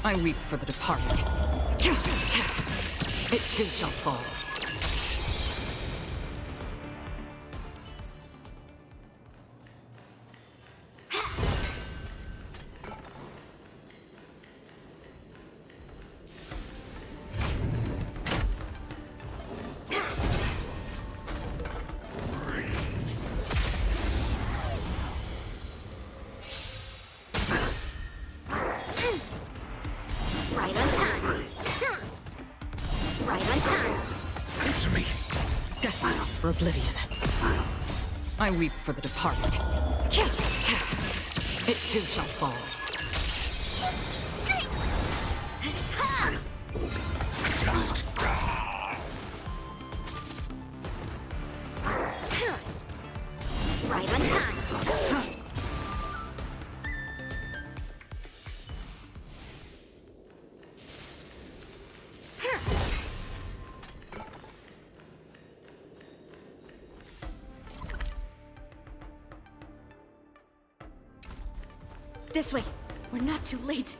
I weep for the departed. It too shall fall. Right on time. Right on time. Answer me. Destined for oblivion. I weep for the departed. It too shall fall. Just. Right on time. This way. We're not too late.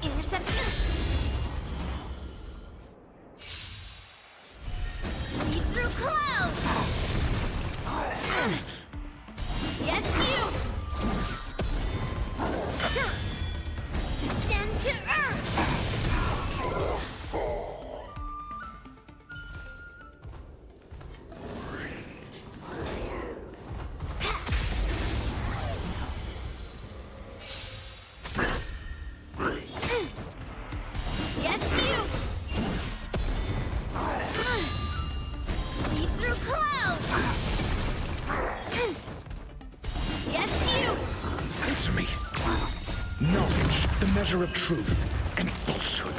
Interception. Lead through clouds. Yes, you. Descend to Earth. Yes, you! Lead through clouds! Yes, you! Answer me. Knowledge, the measure of truth and falsehood.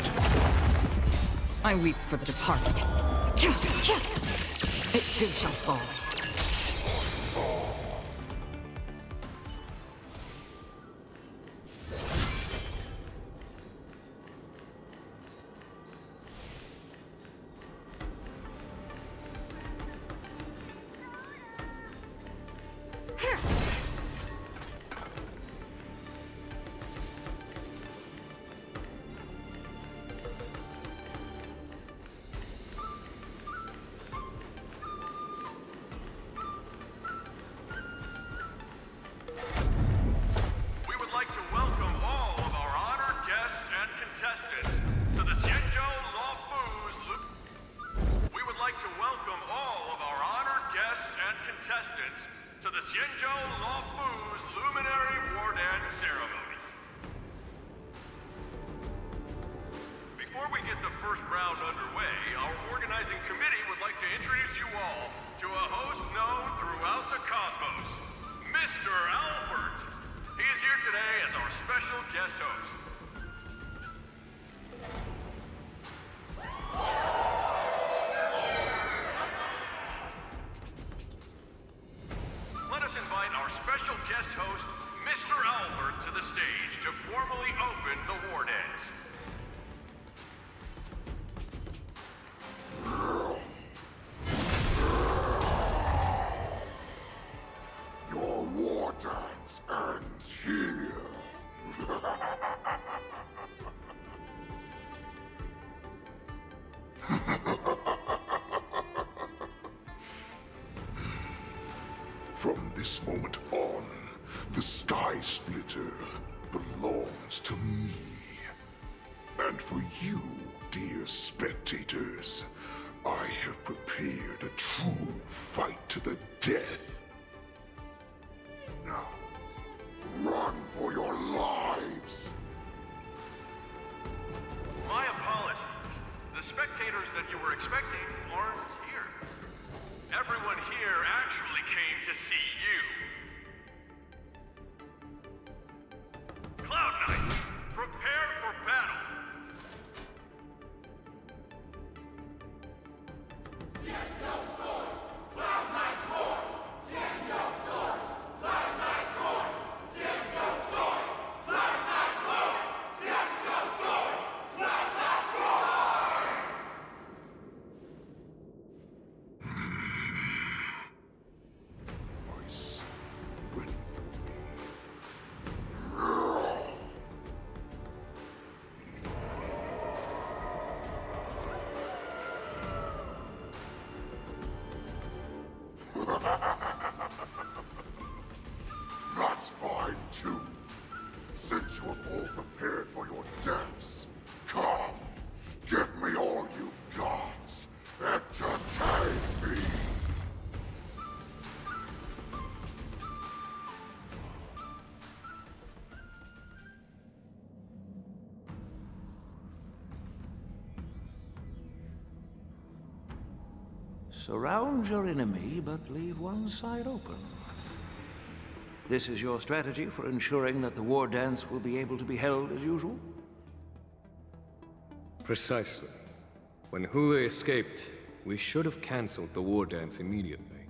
I weep for the departed. It too shall fall. We would like to welcome all of our honored guests and contestants to the Xianzhou We would like to welcome all of our honored guests and contestants to the Xianzhou Luofu's Luminary War Dance Ceremony. Before we get the first round underway, our organizing committee would like to introduce you all to a host known throughout the cosmos, Mr. Albert. He is here today as our special guest host. Let us invite our special guest host, Mr. Albert, to the stage to formally open the war dance. Your war dance ends here. From this moment on, the Sky Splitter belongs to me. And for you, dear spectators, I have prepared a true fight to the death. Now, run for your lives! My apologies. The spectators that you were expecting aren't here. Everyone here actually came to see you. Cloud Knight, prepare for battle. Surround your enemy, but leave one side open. This is your strategy for ensuring that the war dance will be able to be held as usual? Precisely. When Hule escaped, we should have cancelled the war dance immediately.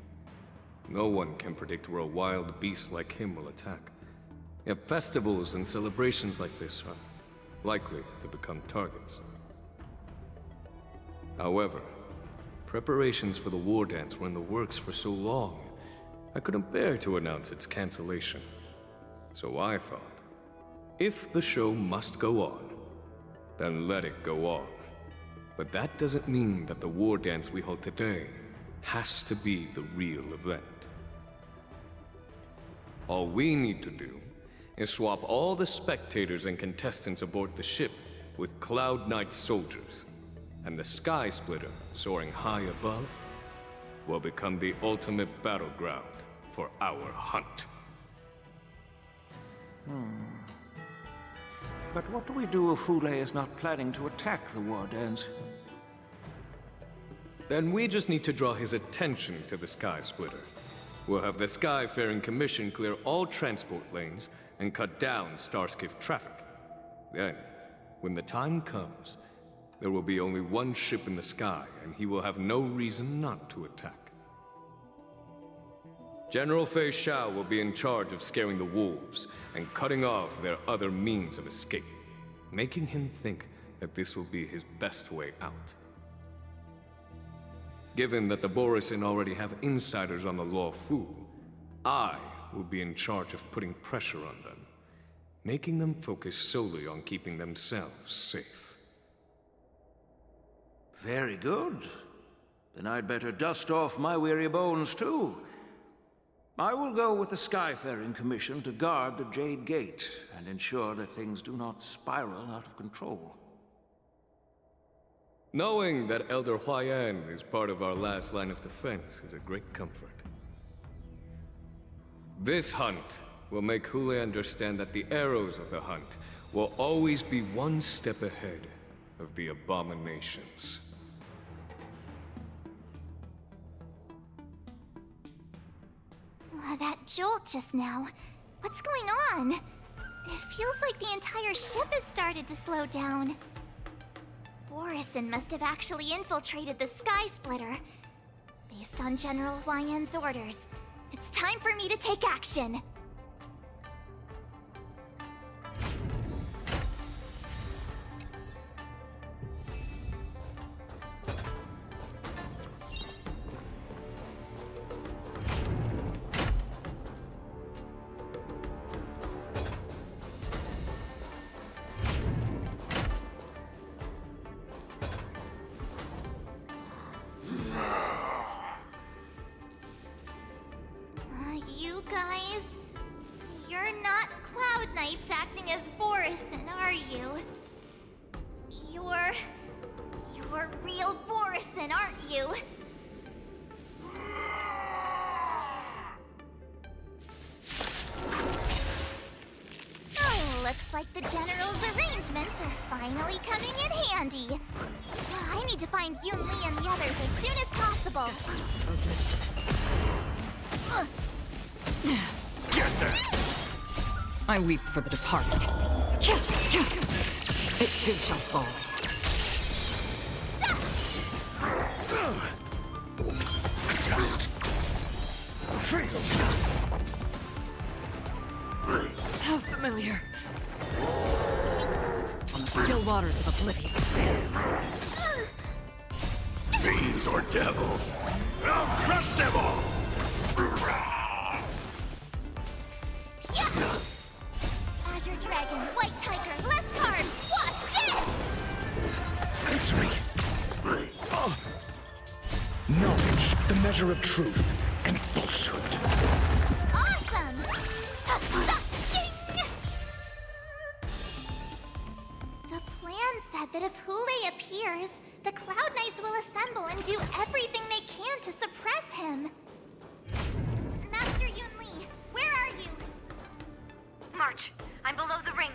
No one can predict where a wild beast like him will attack. Yet festivals and celebrations like this are likely to become targets. However, preparations for the war dance were in the works for so long, I couldn't bear to announce its cancellation. So I thought, if the show must go on, then let it go on. But that doesn't mean that the war dance we hold today has to be the real event. All we need to do is swap all the spectators and contestants aboard the ship with Cloud Knight soldiers, and the Sky Splitter, soaring high above, will become the ultimate battleground for our hunt. But what do we do if Hule is not planning to attack the war dance? Then we just need to draw his attention to the Sky Splitter. We'll have the Skyfaring Commission clear all transport lanes and cut down Starskiff traffic. Then, when the time comes, there will be only one ship in the sky, and he will have no reason not to attack. General Fei Shao will be in charge of scaring the wolves and cutting off their other means of escape, making him think that this will be his best way out. Given that the Borisin already have insiders on the Law Fu, I will be in charge of putting pressure on them, making them focus solely on keeping themselves safe. Very good. Then I'd better dust off my weary bones too. I will go with the Skyfaring Commission to guard the Jade Gate and ensure that things do not spiral out of control. Knowing that Elder Huayan is part of our last line of defense is a great comfort. This hunt will make Hule understand that the arrows of the hunt will always be one step ahead of the abominations. That jolt just now. What's going on? It feels like the entire ship has started to slow down. Borisin must have actually infiltrated the Sky Splitter. Based on General Huayan's orders, it's time for me to take action. You guys, you're not Cloud Knights acting as Borisin, are you? You're real Borisin, aren't you? Oh, looks like the General's arrangements are finally coming in handy. I need to find Yun Li and the others as soon as possible. I weep for the departed. It too shall fall. Just fail. How familiar. On the still waters of oblivion. Fiends or devils, I'll crush them all. Azure Dragon, White Tiger, less cards, watch this! Answer me. Knowledge, the measure of truth and falsehood. Awesome! The plan said that if Hule appears, the Cloud Knights will assemble and do everything they can to suppress him. Master Yun Li, where are you? March. I'm below the ring.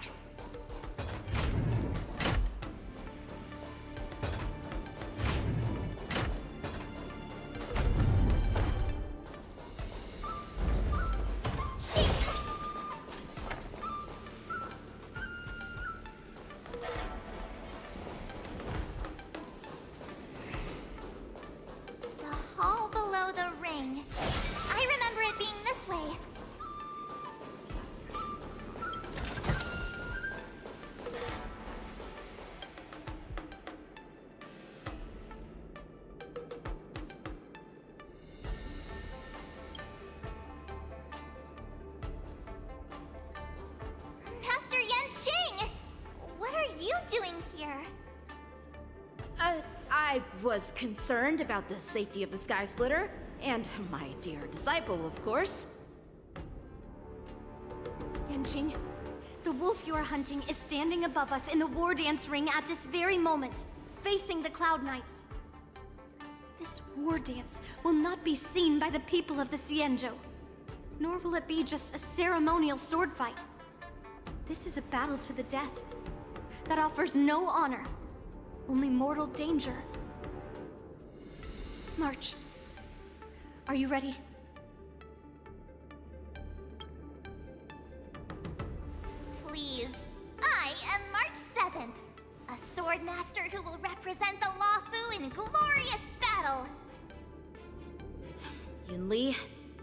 was concerned about the safety of the Sky Splitter, and my dear disciple, of course. Yanqing, the wolf you're hunting is standing above us in the war dance ring at this very moment, facing the Cloud Knights. This war dance will not be seen by the people of the Xianzhou, nor will it be just a ceremonial sword fight. This is a battle to the death that offers no honor, only mortal danger. March, are you ready? Please. I am March 7th, a sword master who will represent the Luofu in glorious battle. Yunli,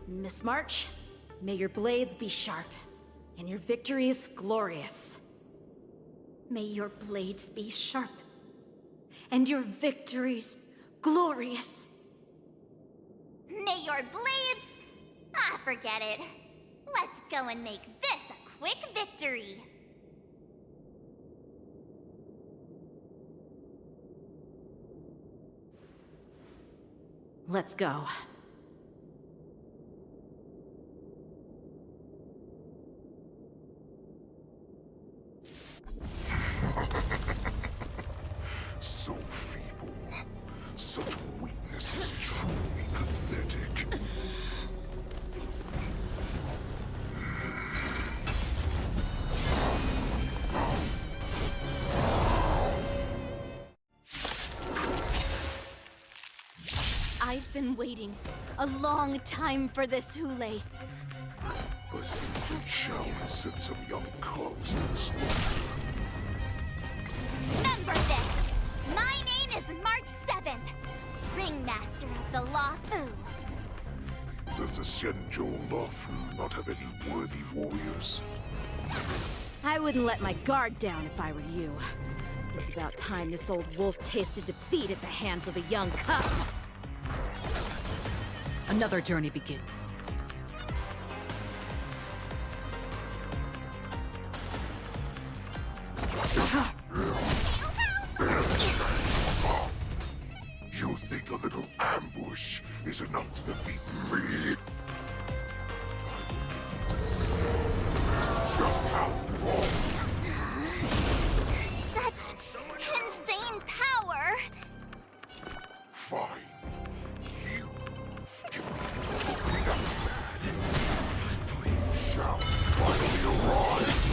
Miss March, may your blades be sharp, and your victories glorious. May your blades be sharp, and your victories glorious. May your blades... Ah, forget it. Let's go and make this a quick victory. Let's go. So feeble. Such weakness is truly pathetic. I've been waiting a long time for this, Hule. A sinful challenge sent some young cubs to the slaughter. Remember this! My name is March 7th, Ringmaster of the Luofu. Does the Xianzhou Luofu not have any worthy warriors? I wouldn't let my guard down if I were you. It's about time this old wolf tasted defeat at the hands of a young cub. Another journey begins. You think a little ambush is enough to defeat me? Just how long? Such insane power! Fine. You can be that bad. Shall finally arise.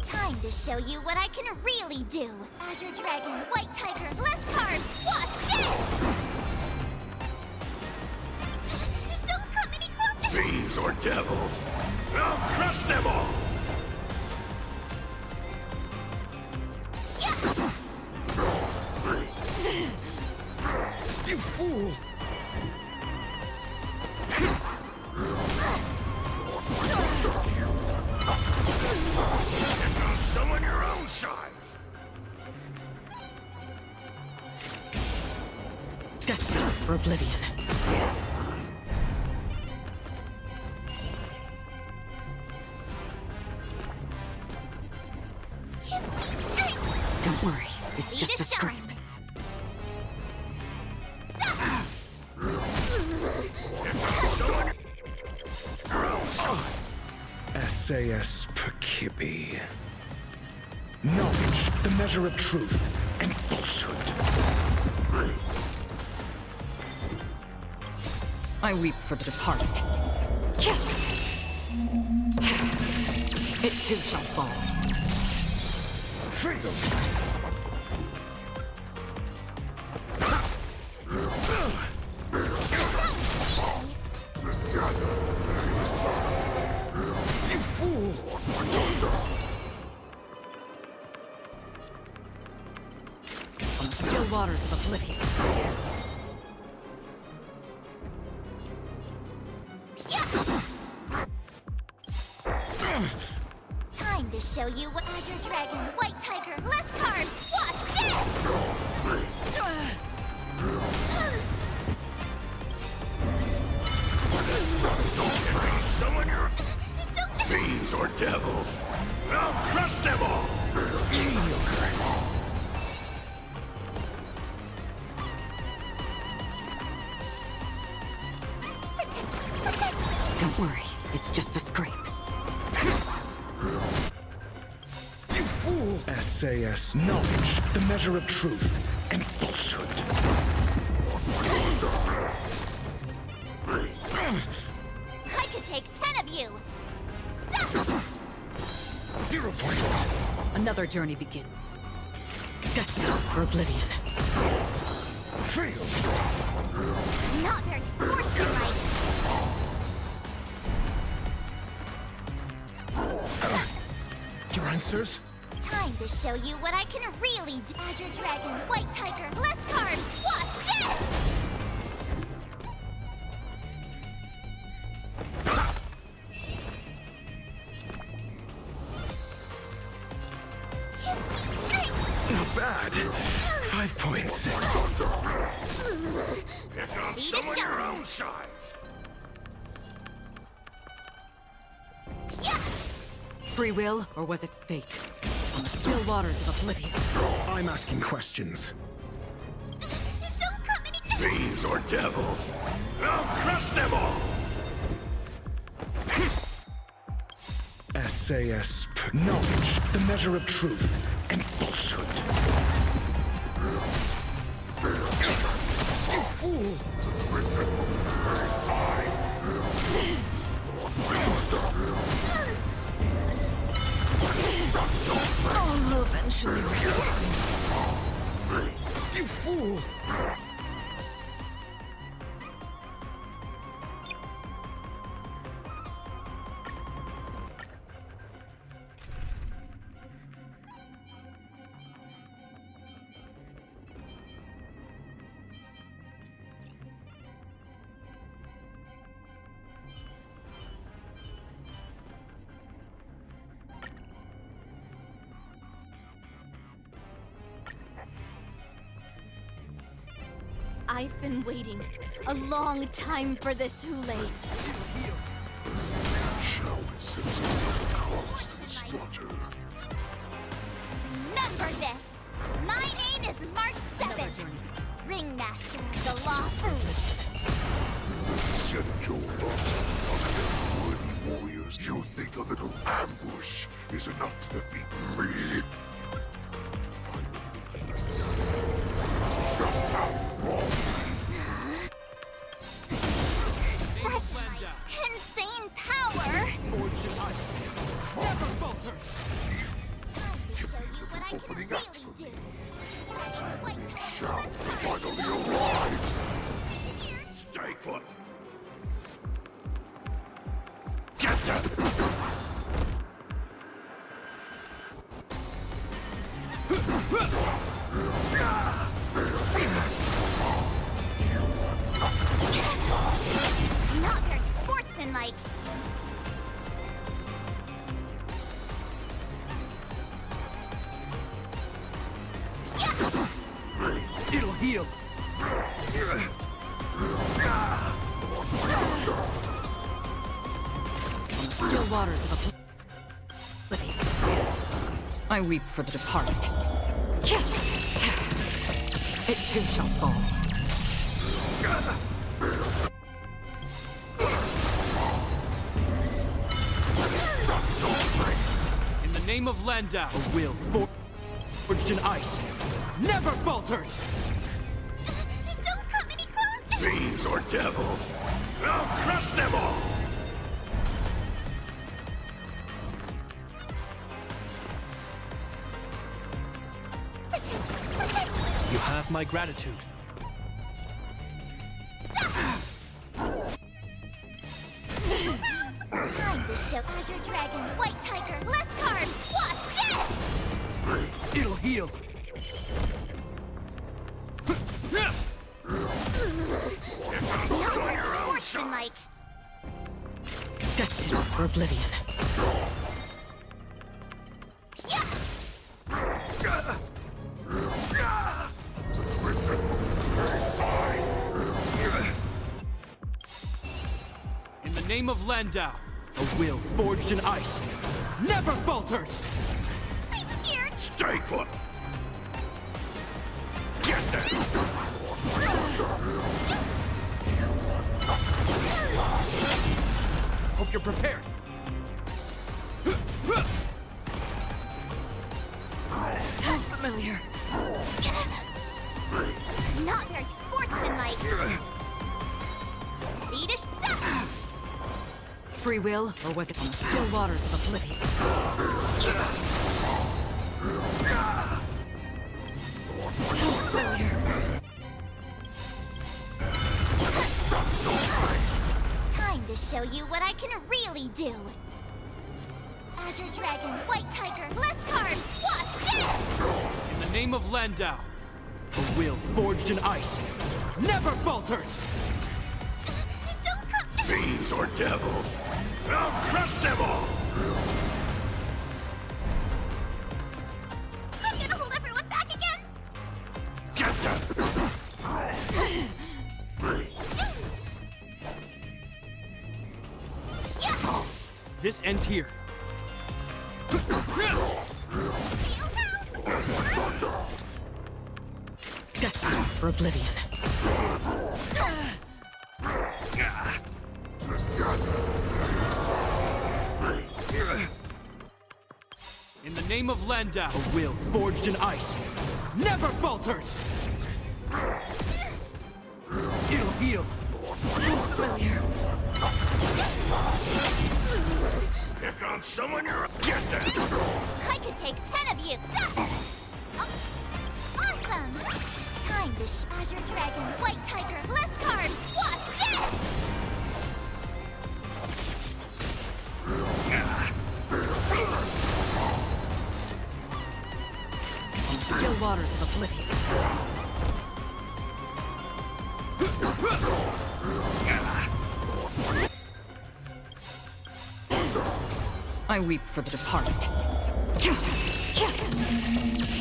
Time to show you what I can really do. Azure Dragon, White Tiger, less cards, what's this? Don't come any closer! Fiends or devils, I'll crush them all! You fool! Someone your own size! Destined for oblivion. Give me strength! Don't worry, it's Need just a scrape. shine. SAS Perkibi. Knowledge, the measure of truth and falsehood. I weep for the departed. It too shall fall. Freedom! You fool! On the still waters of oblivion. Time to show you what Azure Dragon, White Tiger, less cards, what's this? Someone your fiends or devils. them all! Don't worry, it's just a scrape. You fool! SAS knowledge, the measure of truth and falsehood. I could take 10 of you! 0 points. Another journey begins. Destined for oblivion. Failed. Not very sportsmanlike. Your answers? Time to show you what I can really do. Azure Dragon, White Tiger, less cards, watch this! Not bad. 5 points. Pick on someone your own size. Yeah! Free will, or was it fate? On the still waters of oblivion. I'm asking questions. Don't come any Fiends or devils, I'll crush them all. SAS knowledge, the measure of truth and falsehood. You fool! I'll eventually return. You fool! I've been waiting a long time for this, Hule. Shall we send some calls to the slaughter? Remember this! My name is March 7th! Ringmaster of the Law Food! Send your love on worthy warriors. You think a little ambush is enough to defeat me? Just how wrong. Such insane power! Never falter. Time to show you what I can Opening really up for do! me. White Tiger, Shall less cards. finally arrives. Stay put. Get them. Not very sportsmanlike. It'll heal. Still waters of oblivion. I weep for the departed. It too shall fall. In the name of Landau, a will forged in ice never falters! Don't come any closer! Fiends or devils, I'll crush them all. You have my gratitude. Time to show Azure Dragon, White Tiger, less cards, watch this! It'll heal. Not very sportsmanlike. Destined for oblivion. In the name of Landau, a will forged in ice never falters! Stay put! Get that! Hope you're prepared. How familiar. Not very sportsmanlike. Ready to stop! Free will, or was it on the still waters of oblivion? Familiar. Time to show you what I can really do. Azure Dragon, White Tiger, less cards, what's this? In the name of Landau, a will forged in ice never falters! Don't come. Fiends or devils, I'll crush them all! I'm gonna hold everyone back again. Get that! Yeah. This ends here. Destined for oblivion. In the name of Landau, a will forged in ice never falters! It'll heal. Familiar. Pick on someone you're... Get that! I could take 10 of you. Awesome. Time to Azure Dragon, White Tiger, less cards. What's this? Still waters of oblivion. I weep for the departed.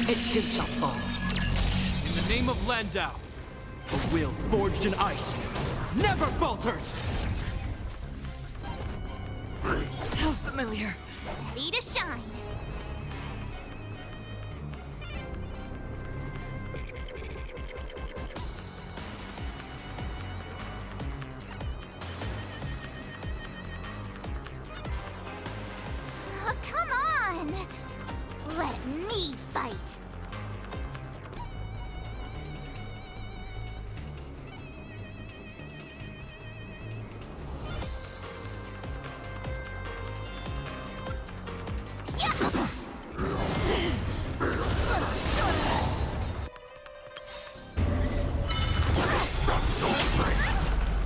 It too shall fall. In the name of Landau, a will forged in ice never falters! How familiar. Ready to shine. Oh, come on! Let me fight!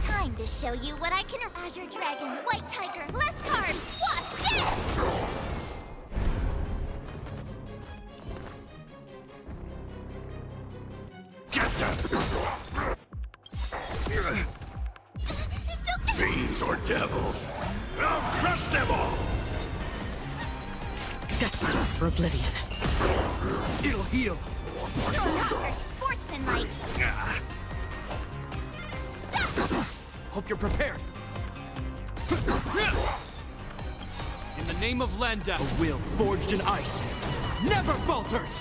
Time to show you what I can. Azure Dragon, White Tiger, less cards. What's this? Get that! Fiends or devils, I'll crush them all! Destined for oblivion. It'll heal. You're not very sportsmanlike. Hope you're prepared. In the name of Landau, a will forged in ice never falters!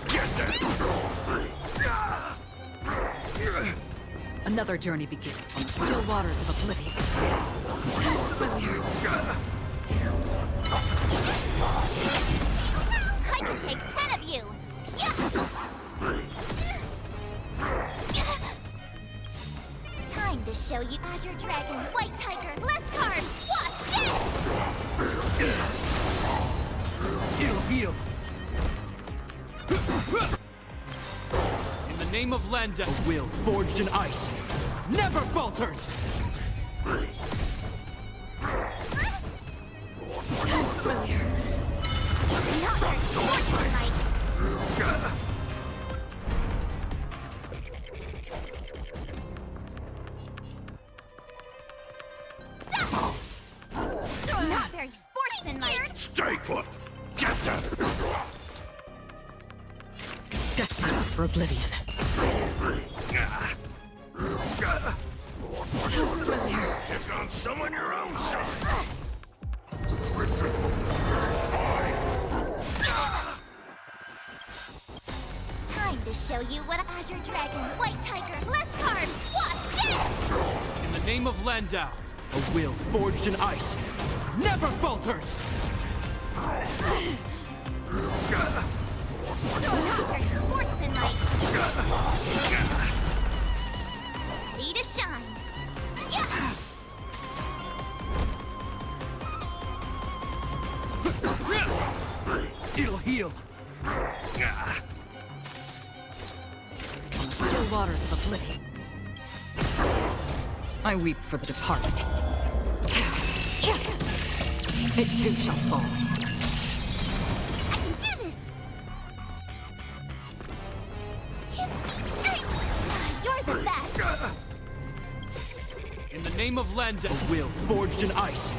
Get that! Another journey begins on the still waters of oblivion. Familiar. I can take 10 of you. Yeah. Time to show you Azure Dragon, White Tiger, less cards. What's this? It'll heal. In the name of Landau, a will forged in ice never falters! Familiar. Not very sportsmanlike. Not very sportsmanlike. Stay put! Get that! Destined for oblivion. want some on your own side. Time to show you what Azure Dragon, White Tiger, less carbs, watch this! In the name of Landau, a will forged in ice never falters! Not very sportsmanlike. Ready to shine. Yeah! It'll heal. Still waters of oblivion. I weep for the departed. It too shall fall. I can do this! Give me strength! You're the best! In the name of Landau, a will forged in ice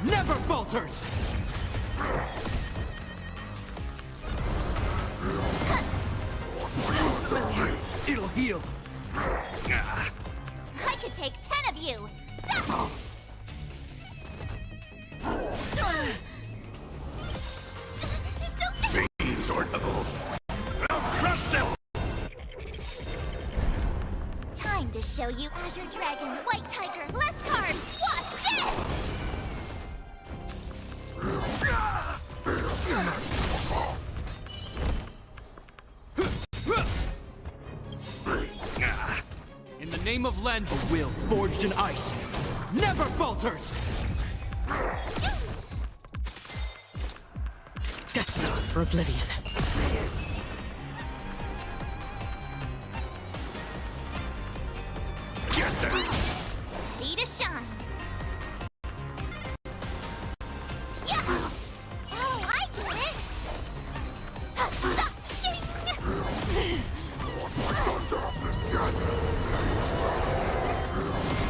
never falters! It'll heal. I could take 10 of you! These are devils. I'll crush them! Time to show you Azure Dragon, White Tiger, less carbs, watch this! In the name of Landau, a will forged in ice never falters! Destined for oblivion. Get them! Ready to shine. Yeah! Oh, I get it!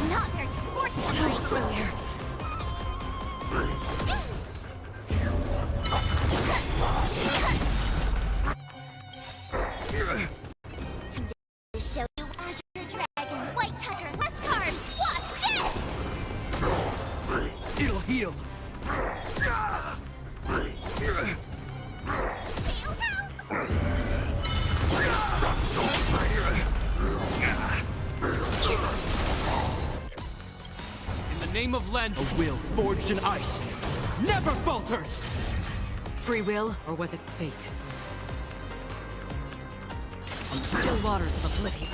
Not very sportsmanlike. To show you Azure Dragon, White Tiger, less carbs, watch this! It'll heal. In the name of Landau, a will forged in ice never falters! Free will, or was it fate? On still waters of oblivion.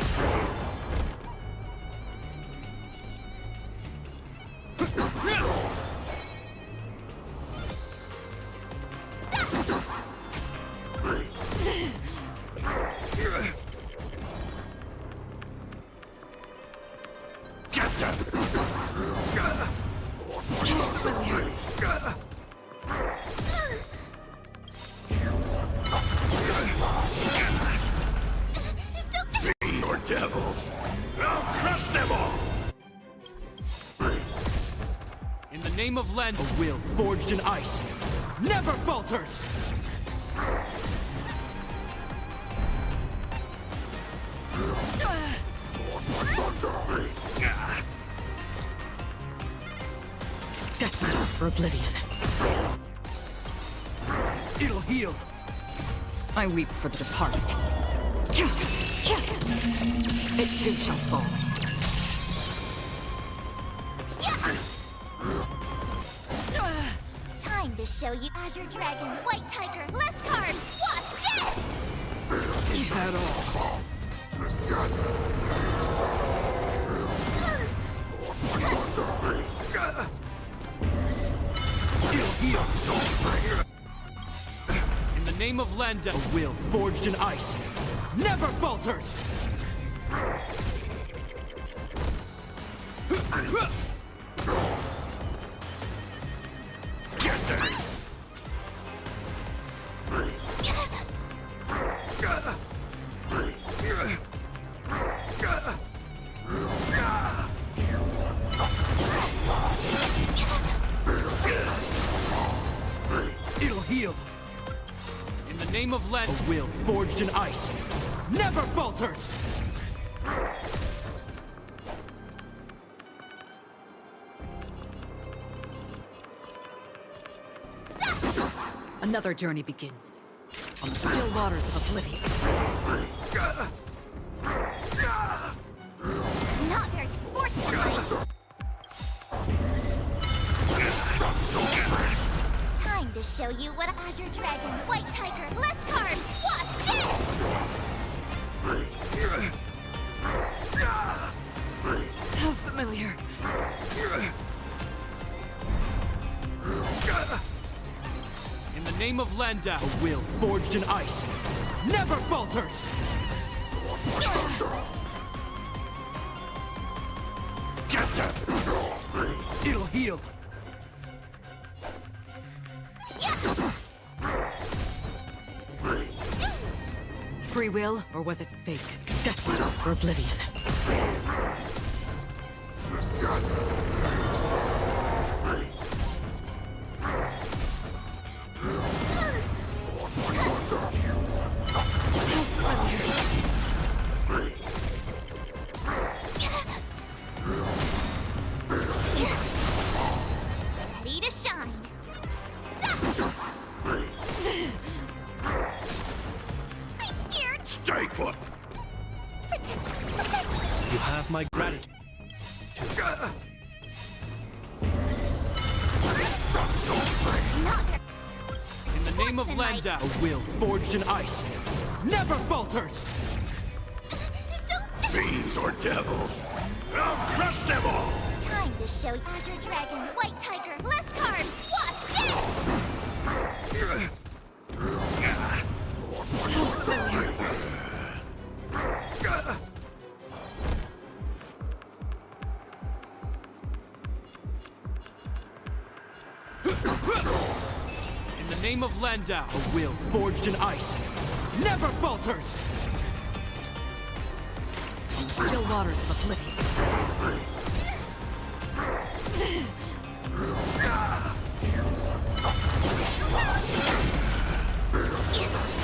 Get them! You're devils! I'll crush them all! In the name of Landau, a will forged in ice never falters! Destined for oblivion. It'll heal. I weep for the departed. It too shall fall. Time to show you Azure Dragon, White Tiger, less carbs, watch this! Is that all? It'll heal. In the name of Landau, a will forged in ice never falters! Get them! It'll heal. In the name of Landau, a will forged in ice never falters! Another journey begins. On the still waters of oblivion. Not very sportsmanlike. Time to show you what Azure Dragon, White Tiger, less carbs, what's How familiar. In the name of Landau, a will forged in ice never falters! Get that! It'll heal! Free will, or was it fate? Destined for oblivion. ready to shine. I'm scared. Stay put! You have my gratitude. Not very In the name of Landau, a will forged in ice never falters! Fiends or devils, I'll crush them all! time to show you Azure Dragon, White Tiger, less carbs, what's In the name of Landau, a will forged in ice never falters! On the still waters of oblivion.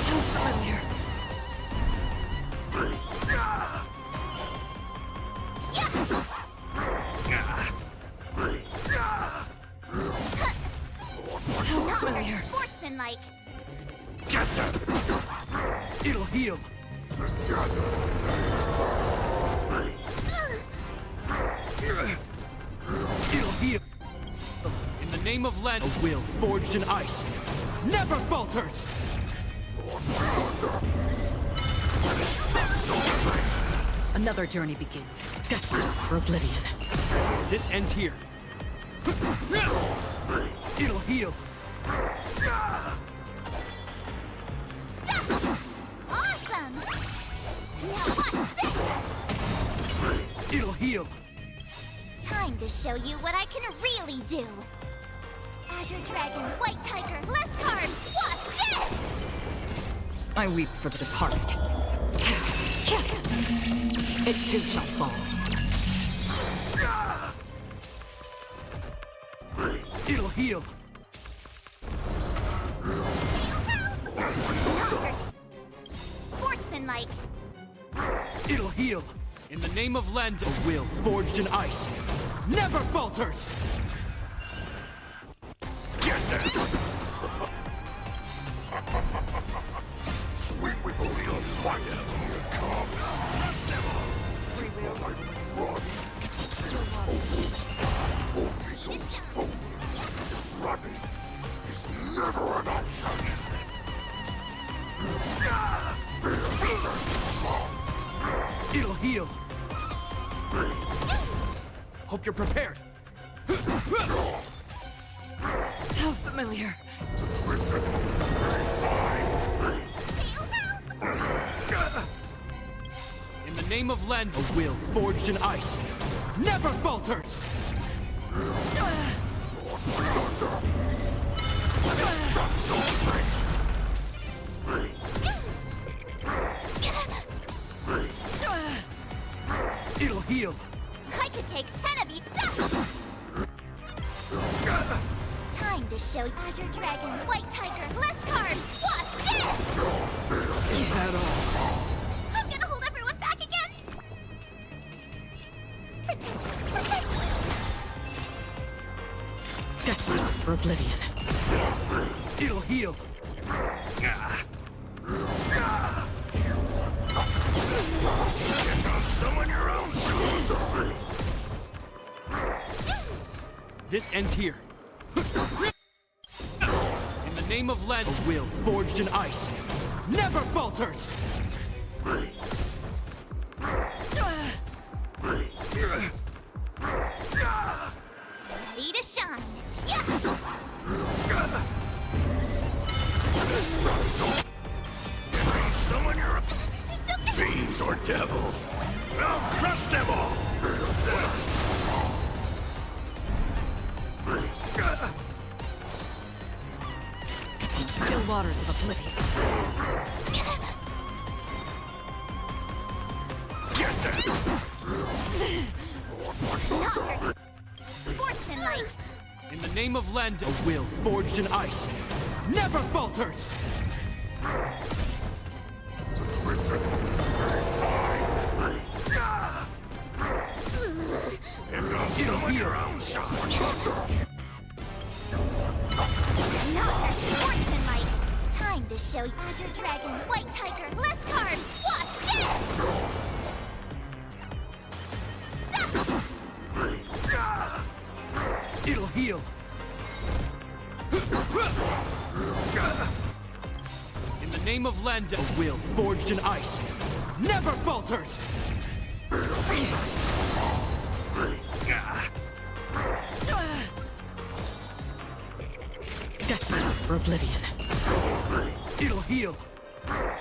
How familiar. How familiar. sportsmanlike. Get that! It'll heal! It'll heal! In the name of Land, a will forged in ice never falters! Another journey begins. Destined for oblivion. This ends here. It'll heal! Awesome! Now watch this! It'll heal! Time to show you what I can really do. Azure Dragon, White Tiger, less carbs, what's this? I weep for the departed. It too shall fall. It'll heal! Sportsmanlike. It'll heal! In the name of Land, a will forged in ice never falters! Get them! Sweet with the wheel of whatever comes. Free will. Only those bold. Running is never an option. It'll heal! Hope you're prepared! How familiar. In the name of Land, a will forged in ice never falters! It'll heal! I could take 10 of you. Time to show Azure Dragon, White Tiger, less carbs, what's this? Is that all? I'm gonna hold everyone back again. Protect. Destined for oblivion. It'll heal! Summon your own sword! This ends here. In the name of Len, a will forged in ice never falters! Ready to shine. Yeah. Summon your fiends or devils! I'll crush them all! Still waters of oblivion. Get them! Not very sportsmanlike. In the name of Len, a will forged in ice never falters! Summon your own shot! Not very sportsmanlike. Time to show you Azure Dragon, White Tiger, less cards. Watch this! It'll heal! In the name of Len, a will forged in ice never falters! Destined for oblivion. It'll heal! I'm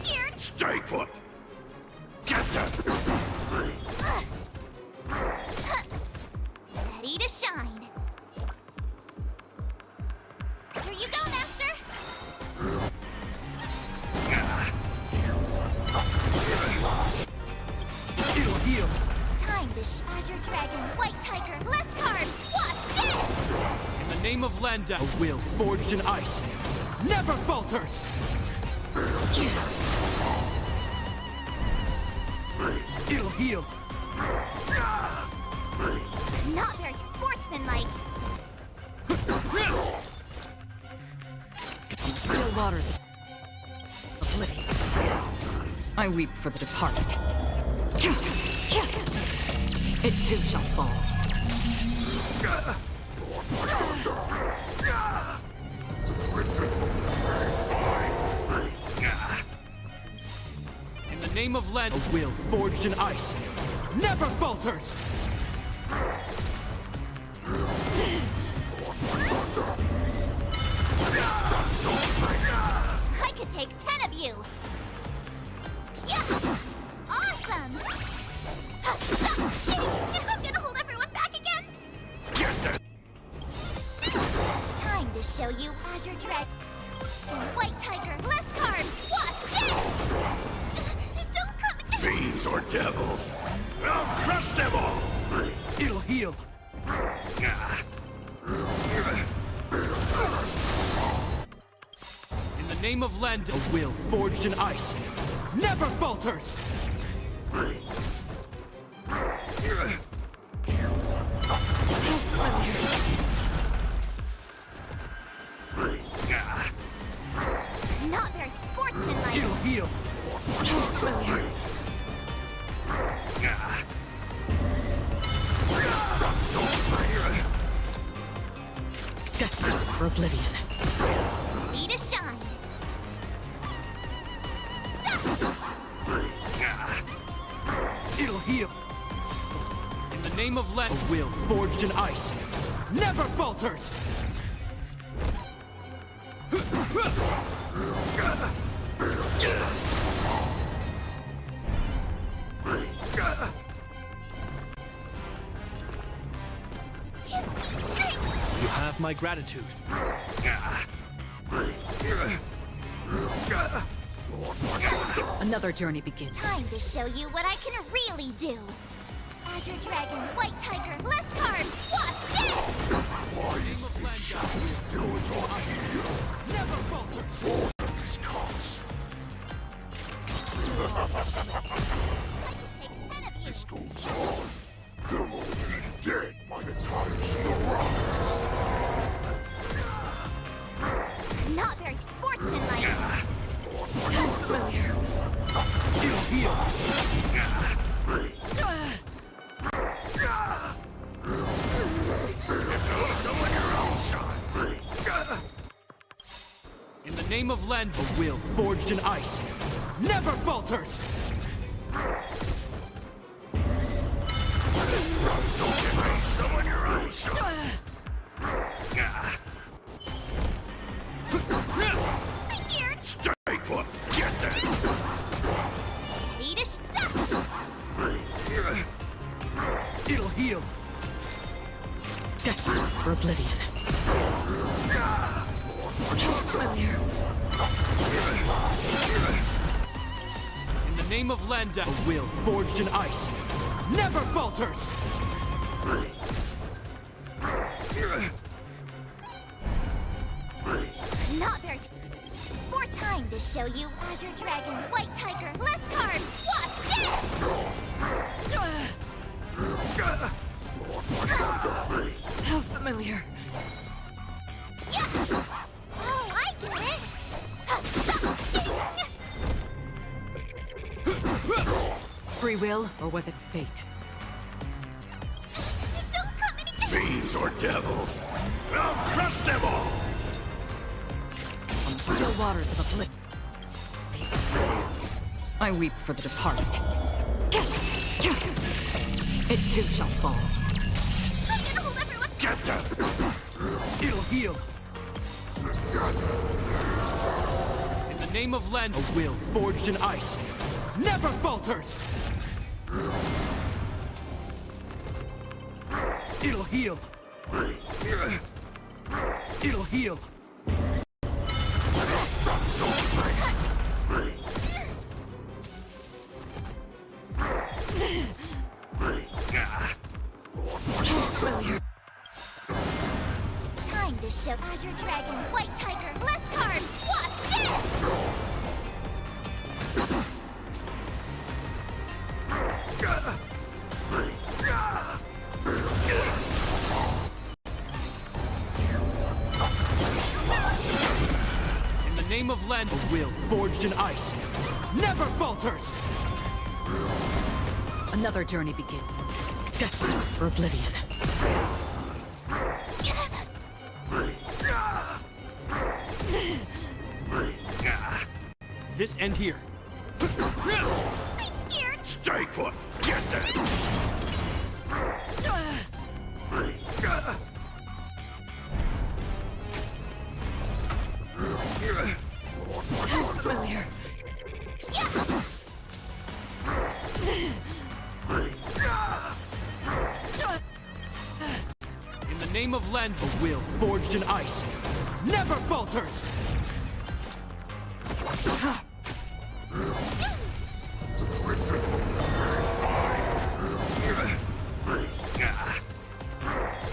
scared. Stay put! Get them! Ready to shine. Here you go, Master. It'll heal! Time to Azure Dragon, White Tiger, less cards. Watch this! In the name of Len, a will forged in ice never falters! It'll heal! Not very sportsmanlike. Still waters of oblivion. I weep for the departed. It too shall fall. In the name of Len, a will forged in ice never falters! I could take 10 of you. Yeah! Awesome! I'm gonna hold everyone back again. Get them! Time to show you Azure Dragon, White Tiger, less cards. Watch this! Don't come. Fiends or devils! I'll crush them all! It'll heal! In the name of Len, a will forged in ice never falters! Not very sportsmanlike. It'll heal! Destined for oblivion. Ready to shine. It'll heal! In the name of Len, a will forged in ice never falters! You have my gratitude. Another journey begins. Time to show you what I can really do. Azure Dragon, White Tiger, less cards. Watch this! Why is this shadow still not here? Never falter! These cops. I can take 10 Not very sportsmanlike. Familiar. It'll heal. In the name of Len, a will forged in ice never falters! Someone your own Here! Stay put! Get that! Lead us up! It'll heal. Destined for oblivion. Familiar. In the name of Landa, a will forged in ice never falters! Not very. More time to show you Azure Dragon, White Tiger, less cards. Watch this! How familiar. Yeah! Oh, I get it! Free will, or was it fate? Don't come any. Fiends or devils! I'll crush them all! On the still waters of oblivion, I weep for the departed. It too shall fall. I'm gonna hold everyone. Get them! It'll heal. In the name of Len, a will forged in ice never falters! It'll heal. It'll heal. Familiar. Time to show Azure Dragon, White Tiger, less cards. Watch this! In the name of Len, a will forged in ice never falters! Another journey begins. Destined for oblivion. This end here. I'm scared. Stay put! Get them! Familiar. In the name of Len, a will forged in ice never falters!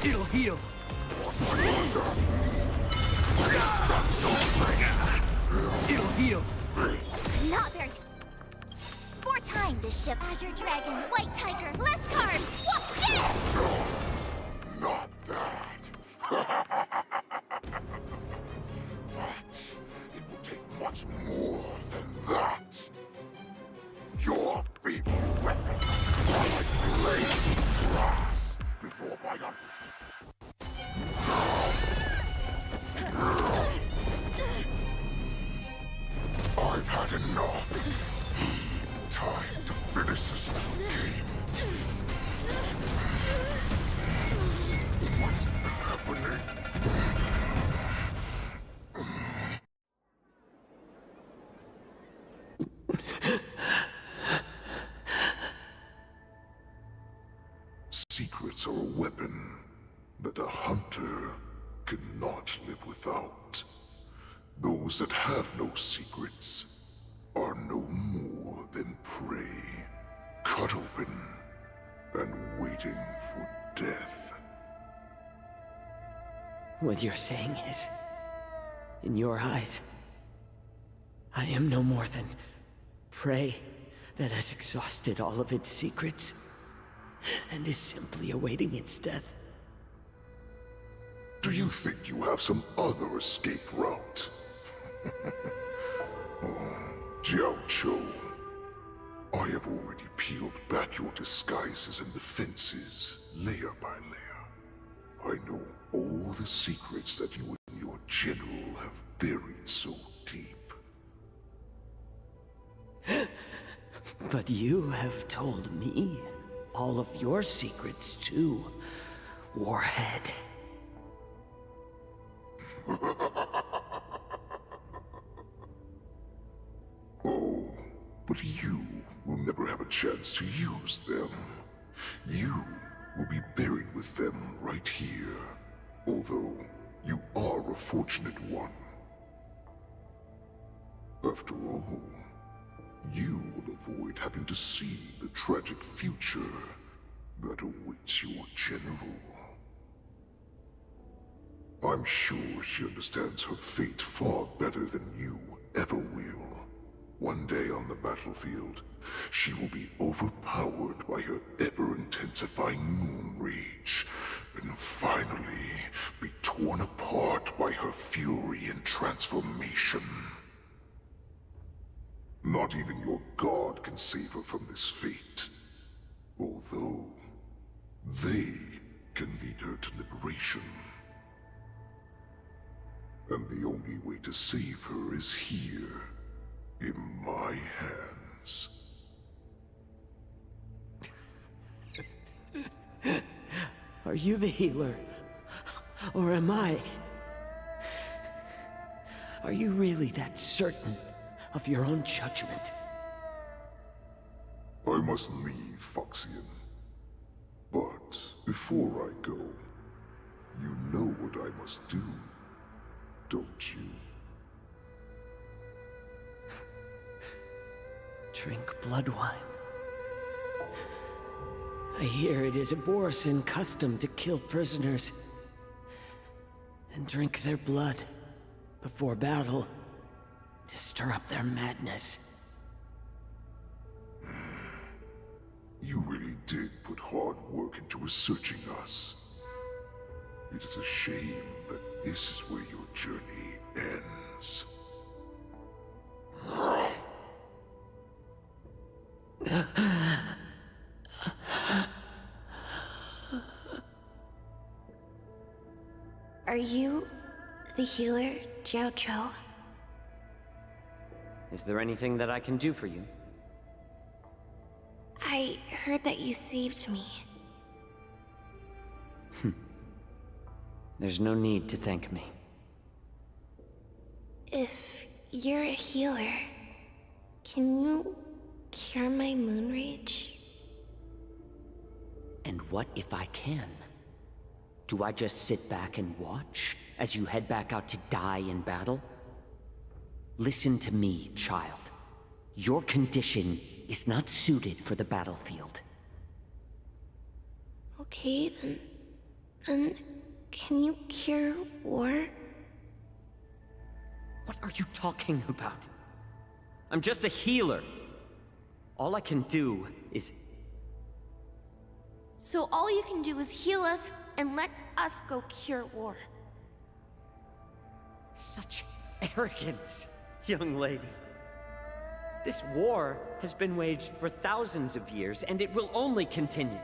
It'll heal. It'll heal. Not very. More time to ship Azure Dragon, White Tiger, less cards. Watch this! Not that! But it will take much more than that. Your feeble weapons are like blades of grass before my I've had enough. Time to finish this game. What's happening? Secrets are a weapon that a hunter cannot live without. Those that have no secrets are no more than prey, cut open and waiting for death. What you're saying is, in your eyes, I am no more than prey that has exhausted all of its secrets and is simply awaiting its death. Do you think you have some other escape route? Jiao Cho, I have already peeled back your disguises and defenses, layer by layer. I know all the secrets that you and your general have buried so deep. But you have told me all of your secrets too, Warhead. Oh, but you will never have a chance to use them. You will be buried with them right here. Although, you are a fortunate one. After all, you will avoid having to see the tragic future that awaits your general. I'm sure she understands her fate far better than you ever will. One day on the battlefield, she will be overpowered by her ever-intensifying moon rage, and finally be torn apart by her fury and transformation. Not even your god can save her from this fate, although they can lead her to liberation. And the only way to save her is here, in my hands. Are you the healer? Or am I? Are you really that certain of your own judgment? I must leave, Foxian. But before I go, you know what I must do, don't you? Drink blood wine. I hear it is a Borisan custom to kill prisoners and drink their blood before battle to stir up their madness. You really did put hard work into researching us. It is a shame that this is where your journey ends. Are you the healer, Jiao Cho? Is there anything that I can do for you? I heard that you saved me. There's no need to thank me. If you're a healer, can you cure my moon rage? And what if I can? Do I just sit back and watch as you head back out to die in battle? Listen to me, child. Your condition is not suited for the battlefield. Okay, then can you cure war? What are you talking about? I'm just a healer. All I can do is... So all you can do is heal us and let us go cure war. Such arrogance, young lady. This war has been waged for thousands of years, and it will only continue.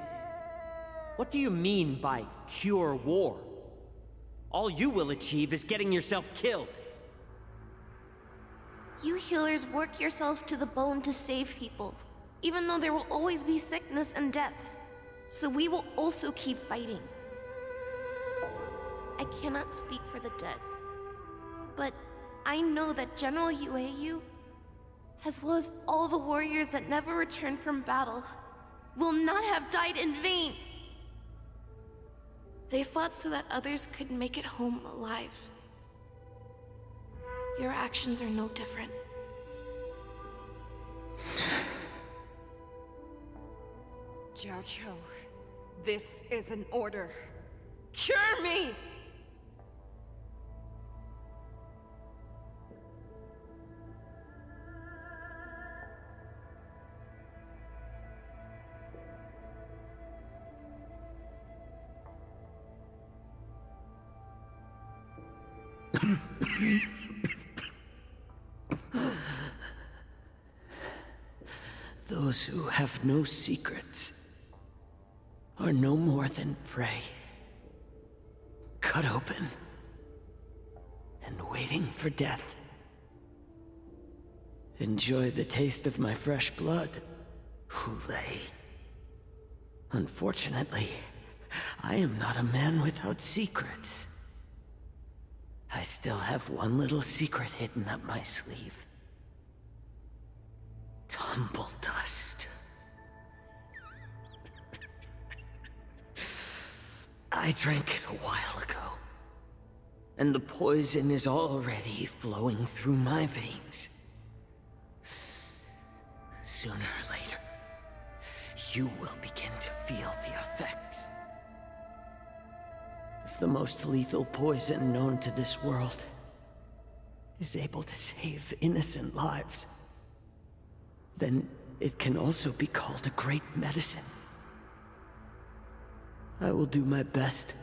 What do you mean by cure war? All you will achieve is getting yourself killed. You healers work yourselves to the bone to save people, even though there will always be sickness and death. So we will also keep fighting. I cannot speak for the dead, but I know that General Yueyu, as well as all the warriors that never returned from battle, will not have died in vain. They fought so that others could make it home alive. Your actions are no different. Jiao Cho, this is an order. Cure me! Those who have no secrets are no more than prey. Cut open and waiting for death. Enjoy the taste of my fresh blood, Hulei. Unfortunately, I am not a man without secrets. I still have one little secret hidden up my sleeve. Tumble dust. I drank it a while ago, and the poison is already flowing through my veins. Sooner or later, you will begin to feel the effects. If the most lethal poison known to this world is able to save innocent lives, then it can also be called a great medicine. I will do my best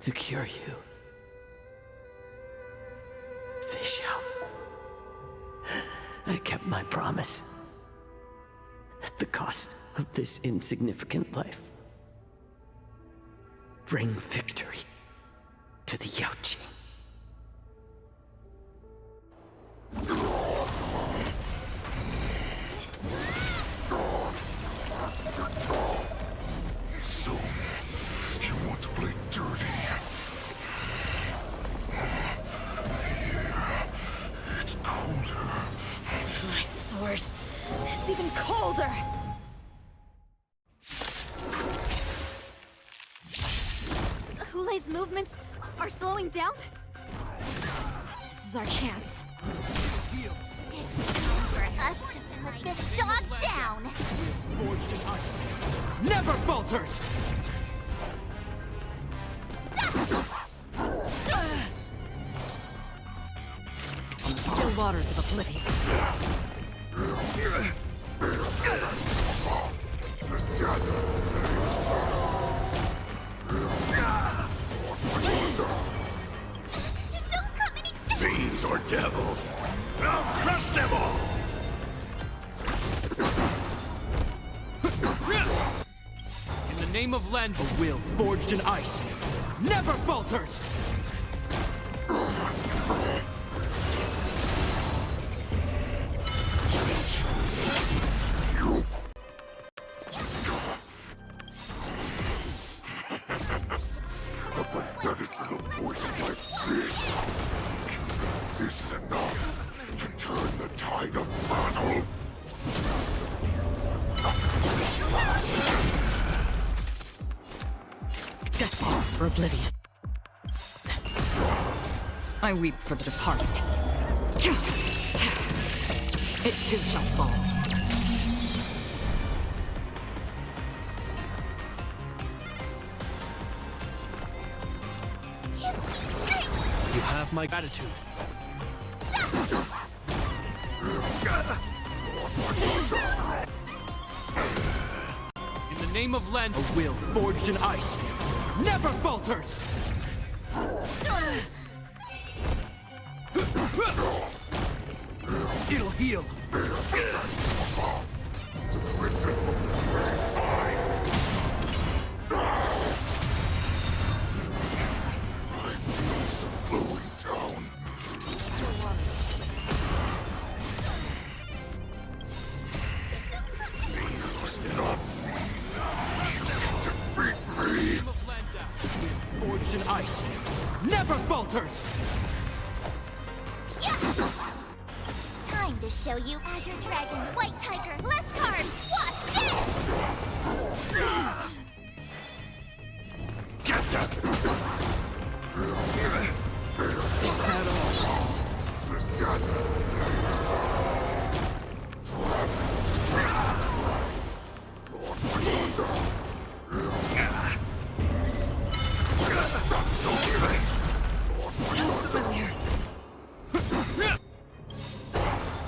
to cure you. Fish out. I kept my promise. At the cost of this insignificant life. Bring victory to the Yaoqing. So, you want to play dirty? Yeah, it's colder. My sword is even colder! Hulei's movements are slowing down? This is our chance. It's time for us to put this dog down! Forged in ice. Never falters! Still waters of oblivion. Don't come any Fiends or devils, I'll crush them all! In the name of Len, a will forged in ice. Never falters! A pathetic little poison like this. This is enough to turn the tide of battle. Destined for oblivion. I weep for the departed. It too shall fall. You have my gratitude. In the name of Len, a will forged in ice. Never falters! It'll heal. Slowing down. Stop. Defeat me. Forged in ice. Never falters! time to show you Azure Dragon, White Tiger, less cards! Watch this! Get that! Is that all?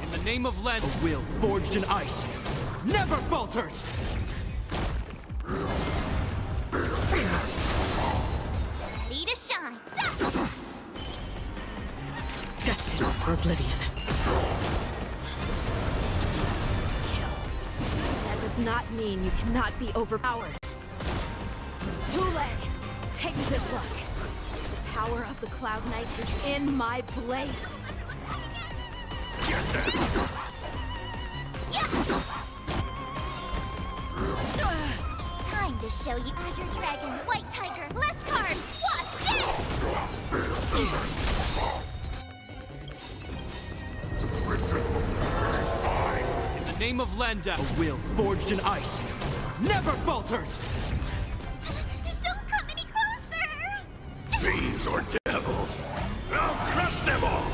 In the name of Len, a will forged in ice, never falters! Ready to shine! Destined for oblivion. does not mean you cannot be overpowered. Hule, take a good look. The power of the Cloud Knights is in my blade. Time to show you Azure Dragon, White Tiger, less cards. Watch In the name of Landa, a will forged in ice never falters! Don't come any closer! Fiends or devils, I'll crush them all!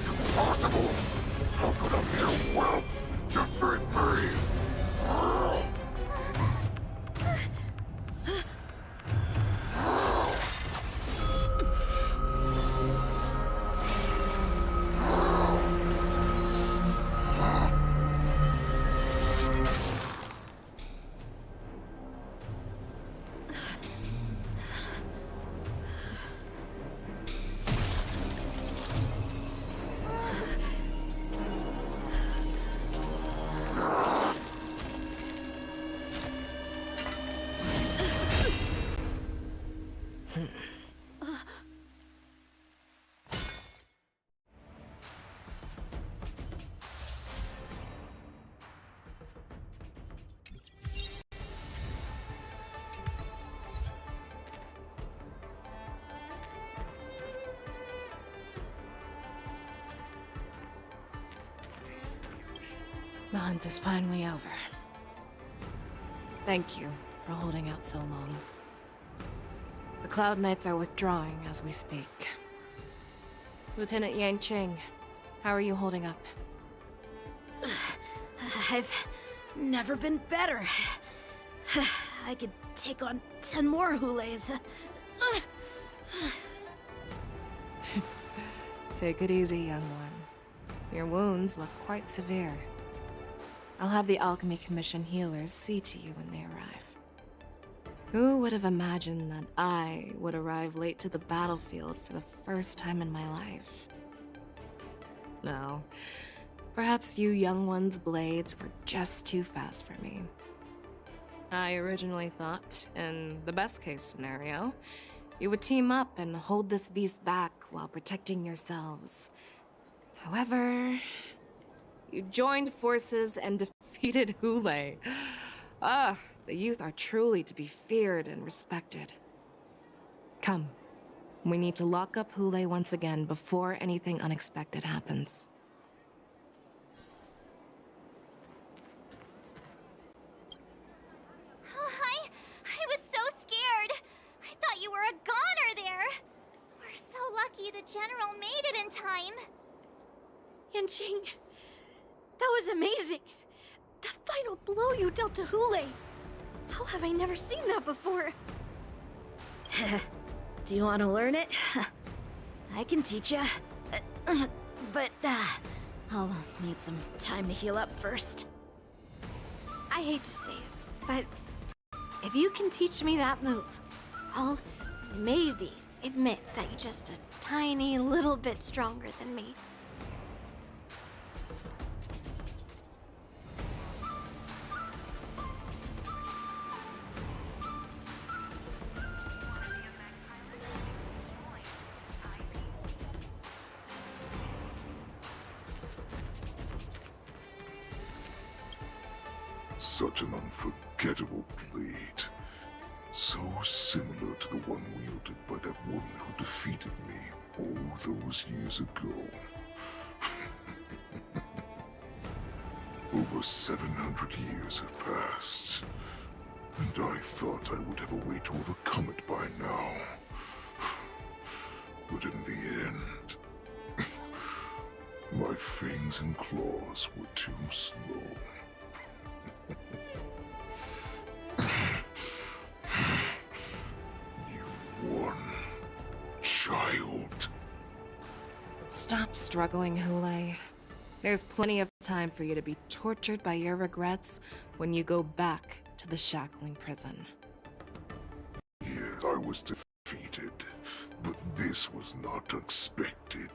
Impossible! How could a mere whelp defeat me? The hunt is finally over. Thank you for holding out so long. The Cloud Knights are withdrawing as we speak. Lieutenant Yang Cheng, how are you holding up? I've never been better. I could take on 10 more Hules. Take it easy, young one. Your wounds look quite severe. I'll have the Alchemy Commission healers see to you when they arrive. Who would have imagined that I would arrive late to the battlefield for the first time in my life? No. Perhaps you young ones' blades were just too fast for me. I originally thought, in the best-case scenario, you would team up and hold this beast back while protecting yourselves. However, you joined forces and defeated Hule. Ah, the youth are truly to be feared and respected. Come, we need to lock up Hule once again before anything unexpected happens. I was so scared. I thought you were a goner there. We're so lucky the General made it in time. Yanqing, that was amazing. The final blow you dealt to Hule. How have I never seen that before? Do you want to learn it? I can teach you. But I'll need some time to heal up first. I hate to say it, but if you can teach me that move, I'll maybe admit that you're just a tiny little bit stronger than me. Such an unforgettable blade. So similar to the one wielded by that woman who defeated me all those years ago. Over 700 years have passed, and I thought I would have a way to overcome it by now. But in the end, my fangs and claws were too slow. You won, child. Stop struggling, Hule. There's plenty of time for you to be tortured by your regrets when you go back to the shackling prison. Yes, I was defeated, But this was not expected.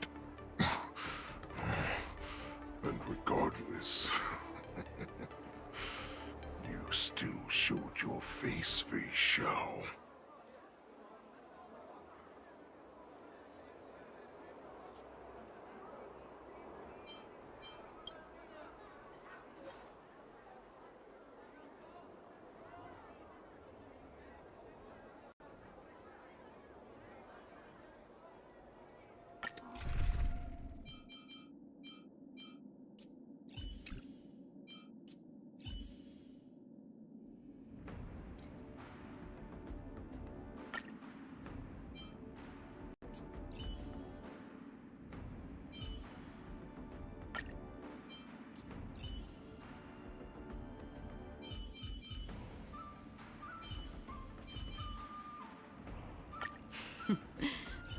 And regardless, you still showed your face, Fei Xiao.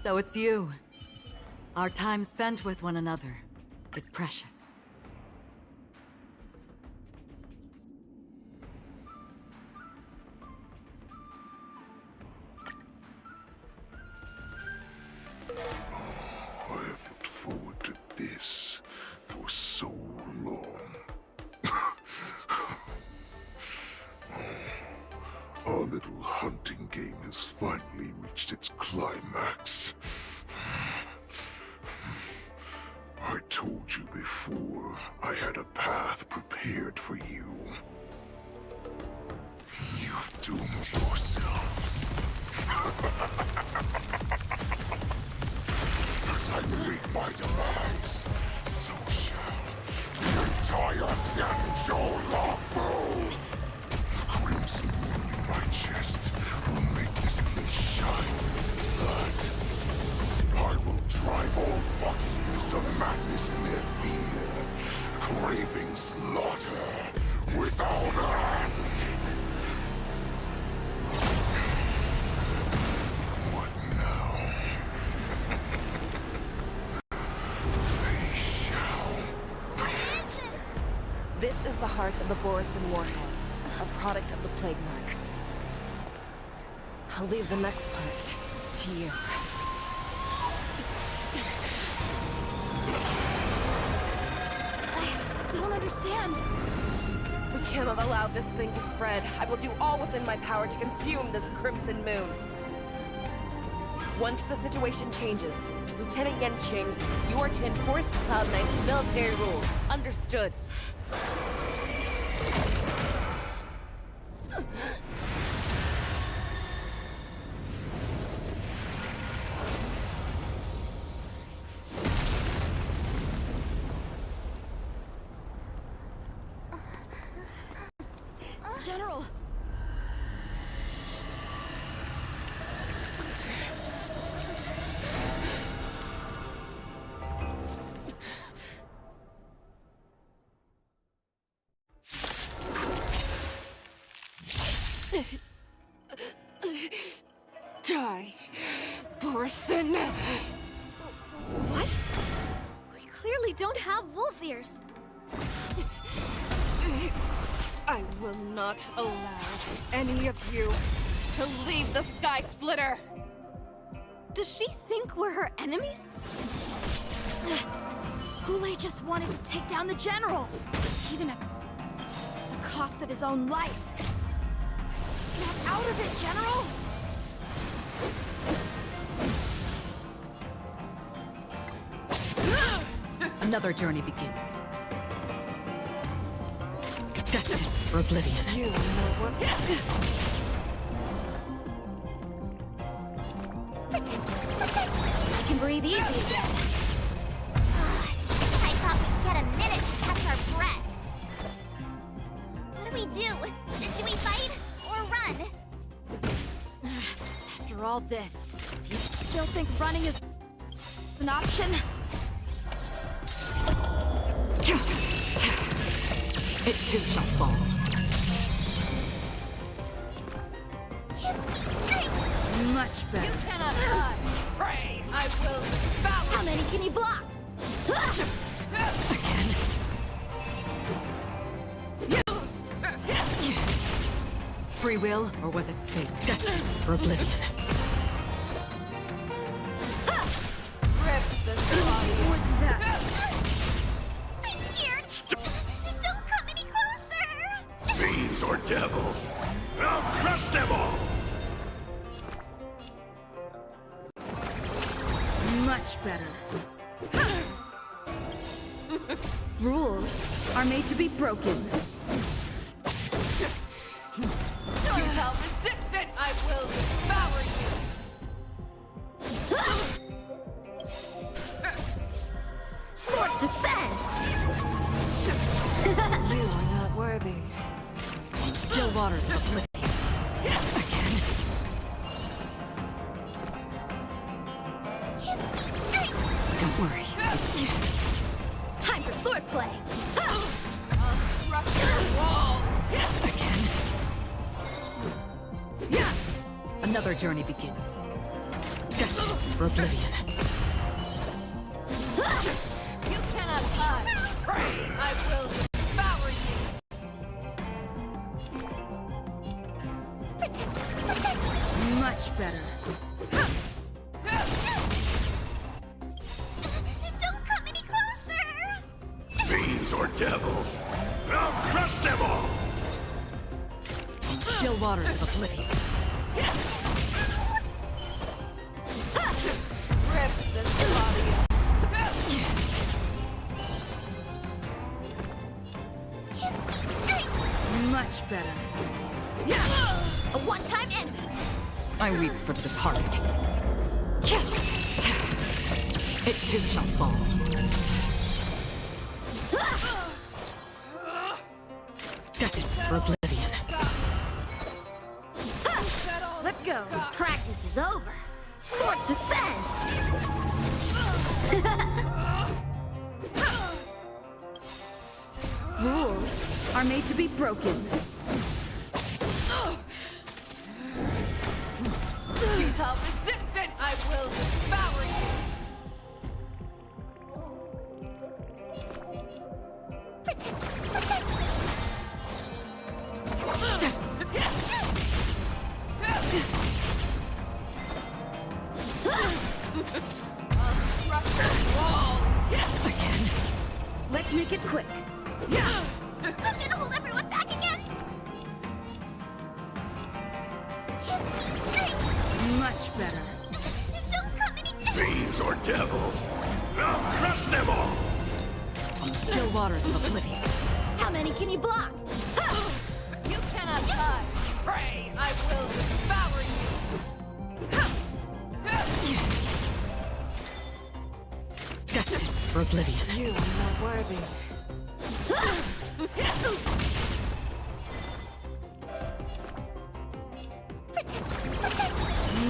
So it's you. Our time spent with one another is precious. I have looked forward to this for so long. Our little hunting game has finally reached its climax. I told you before, I had a path prepared for you. You've doomed yourselves. As I make my demise, so shall the entire Xianzhou Longbow. The crimson moon in my chest will make this place shine with blood. I will drive all Foxians to madness in their fear, craving slaughter without end. What now? Fei Xiao. This is the heart of the Borisin Warhead, a product of the Plague Mark. I'll leave the next part to you. I don't understand. We cannot allow this thing to spread. I will do all within my power to consume this Crimson Moon. Once the situation changes, Lieutenant Yanqing, you are to enforce the Cloud Knight's military rules. Understood. General! Die, Borisin! What? We clearly don't have wolf ears. I will not allow any of you to leave the Sky Splitter! Does she think we're her enemies? Hule just wanted to take down the General, even at the cost of his own life. Snap out of it, General! Another journey begins. Destined for oblivion. You know what? I can breathe easy again. I thought we'd get a minute to catch our breath. What do we do? Do we fight or run? After all this, do you still think running is an option? It too shall fall. Much better. You cannot die! Pray, I will devour! How many can you block? Again. Free will, or was it fate? Destined for oblivion. I'm scared. Don't come any closer. Fiends or devils, I'll crush them all! Much better. Rules are made to be broken. Futile resistant! I will devour you! Swords descend! You are not worthy. Still waters of oblivion. Again. Don't worry. Time for swordplay! Rupture wall! Again. Yeah! Another journey begins. Destined for oblivion. You cannot hide. Pray, I will devour you. Much better. Don't come any closer. Fiends or devils, I'll crush them all! Still waters of oblivion. Rip this body. Much better. Yeah! A one-time enemy! I weep for the departed. It too shall fall. Destined for oblivion. Let's go. Practice is over. Swords descend! Rules are made to be broken. Futile resistant! I will devour you. Rupture wall! Again. Let's make it quick. Yeah! I'm gonna hold everyone back again. Give me strength. Much better. Don't come any. Fiends or devils, I'll crush them all! Still waters of oblivion. How many can you block? You cannot hide. Pray, I will devour you. Destined for oblivion. You are not worthy.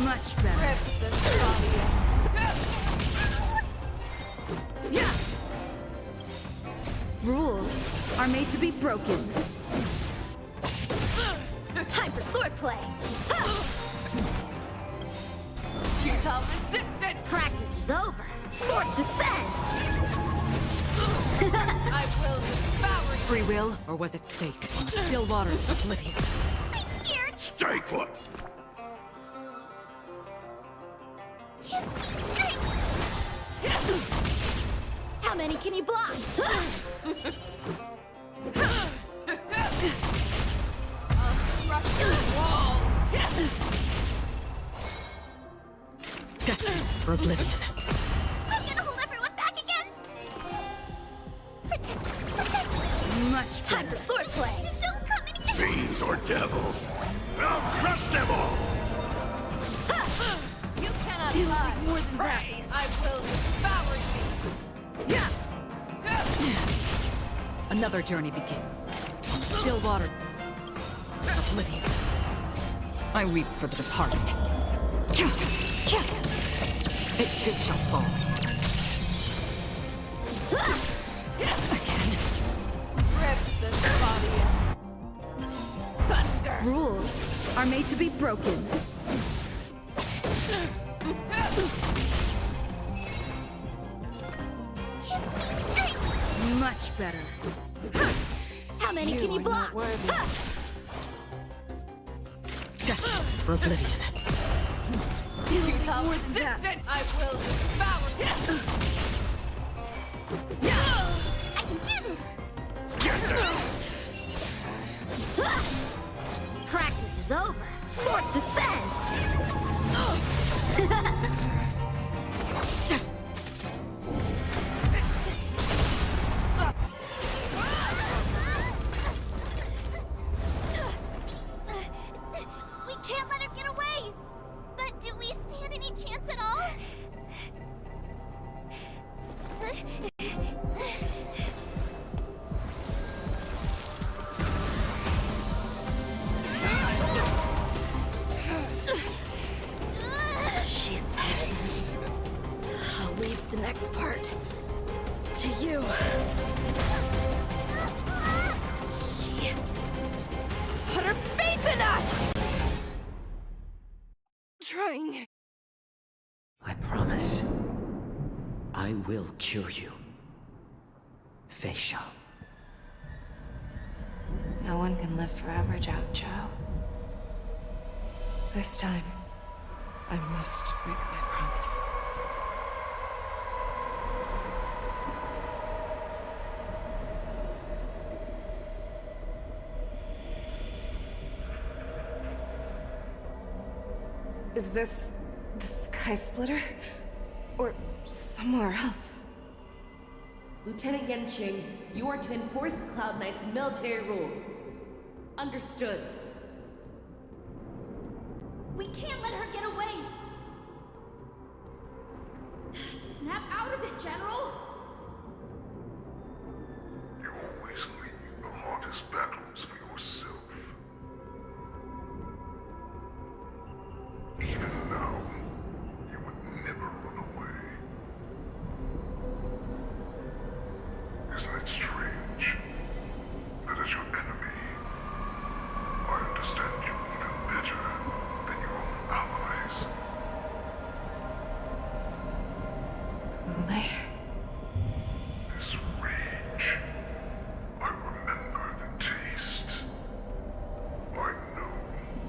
Much better. Rip this body. Yeah! Rules are made to be broken. Time for swordplay! Futile resistant! Practice is over. Swords descend! I will devour you. Free will, or was it fate? Still waters of oblivion. I'm scared. Stay put! Give me strength. How many can you block? Rupture wall! Destined for oblivion. I'm gonna hold everyone back again. Much better. Time for swordplay! Don't come any. Fiends or devils, I'll crush them all! You cannot Feels hide. like more than Pray, I will devour you. Yeah! Another journey begins. Still water of oblivion. I weep for the departed. It too shall fall. Again. Rip this body. Thunder. Rules are made to be broken. Much better. How many can you are block? not worthy. Destined for oblivion. Futile resistant! I will devour you. I can do this! Practice is over. Swords descend! We can't let her get away! But do we stand any chance at all? She said, I'll leave the next part to you. She put her faith in us! Trying. I promise. I will cure you. Fei Shao. No one can live forever, Zhao Zhao. This time, I must break my promise. Is this the Sky Splitter? Or somewhere else? Lieutenant Yanqing, you are to enforce the Cloud Knight's military rules. Understood. We can't let her get away! Snap out of it, General! You always leave the hardest battles for yourself. Even now, you would never run away. Isn't it strange that as your enemy, I understand you even better than your own allies? Ulay. This rage, I remember the taste. I know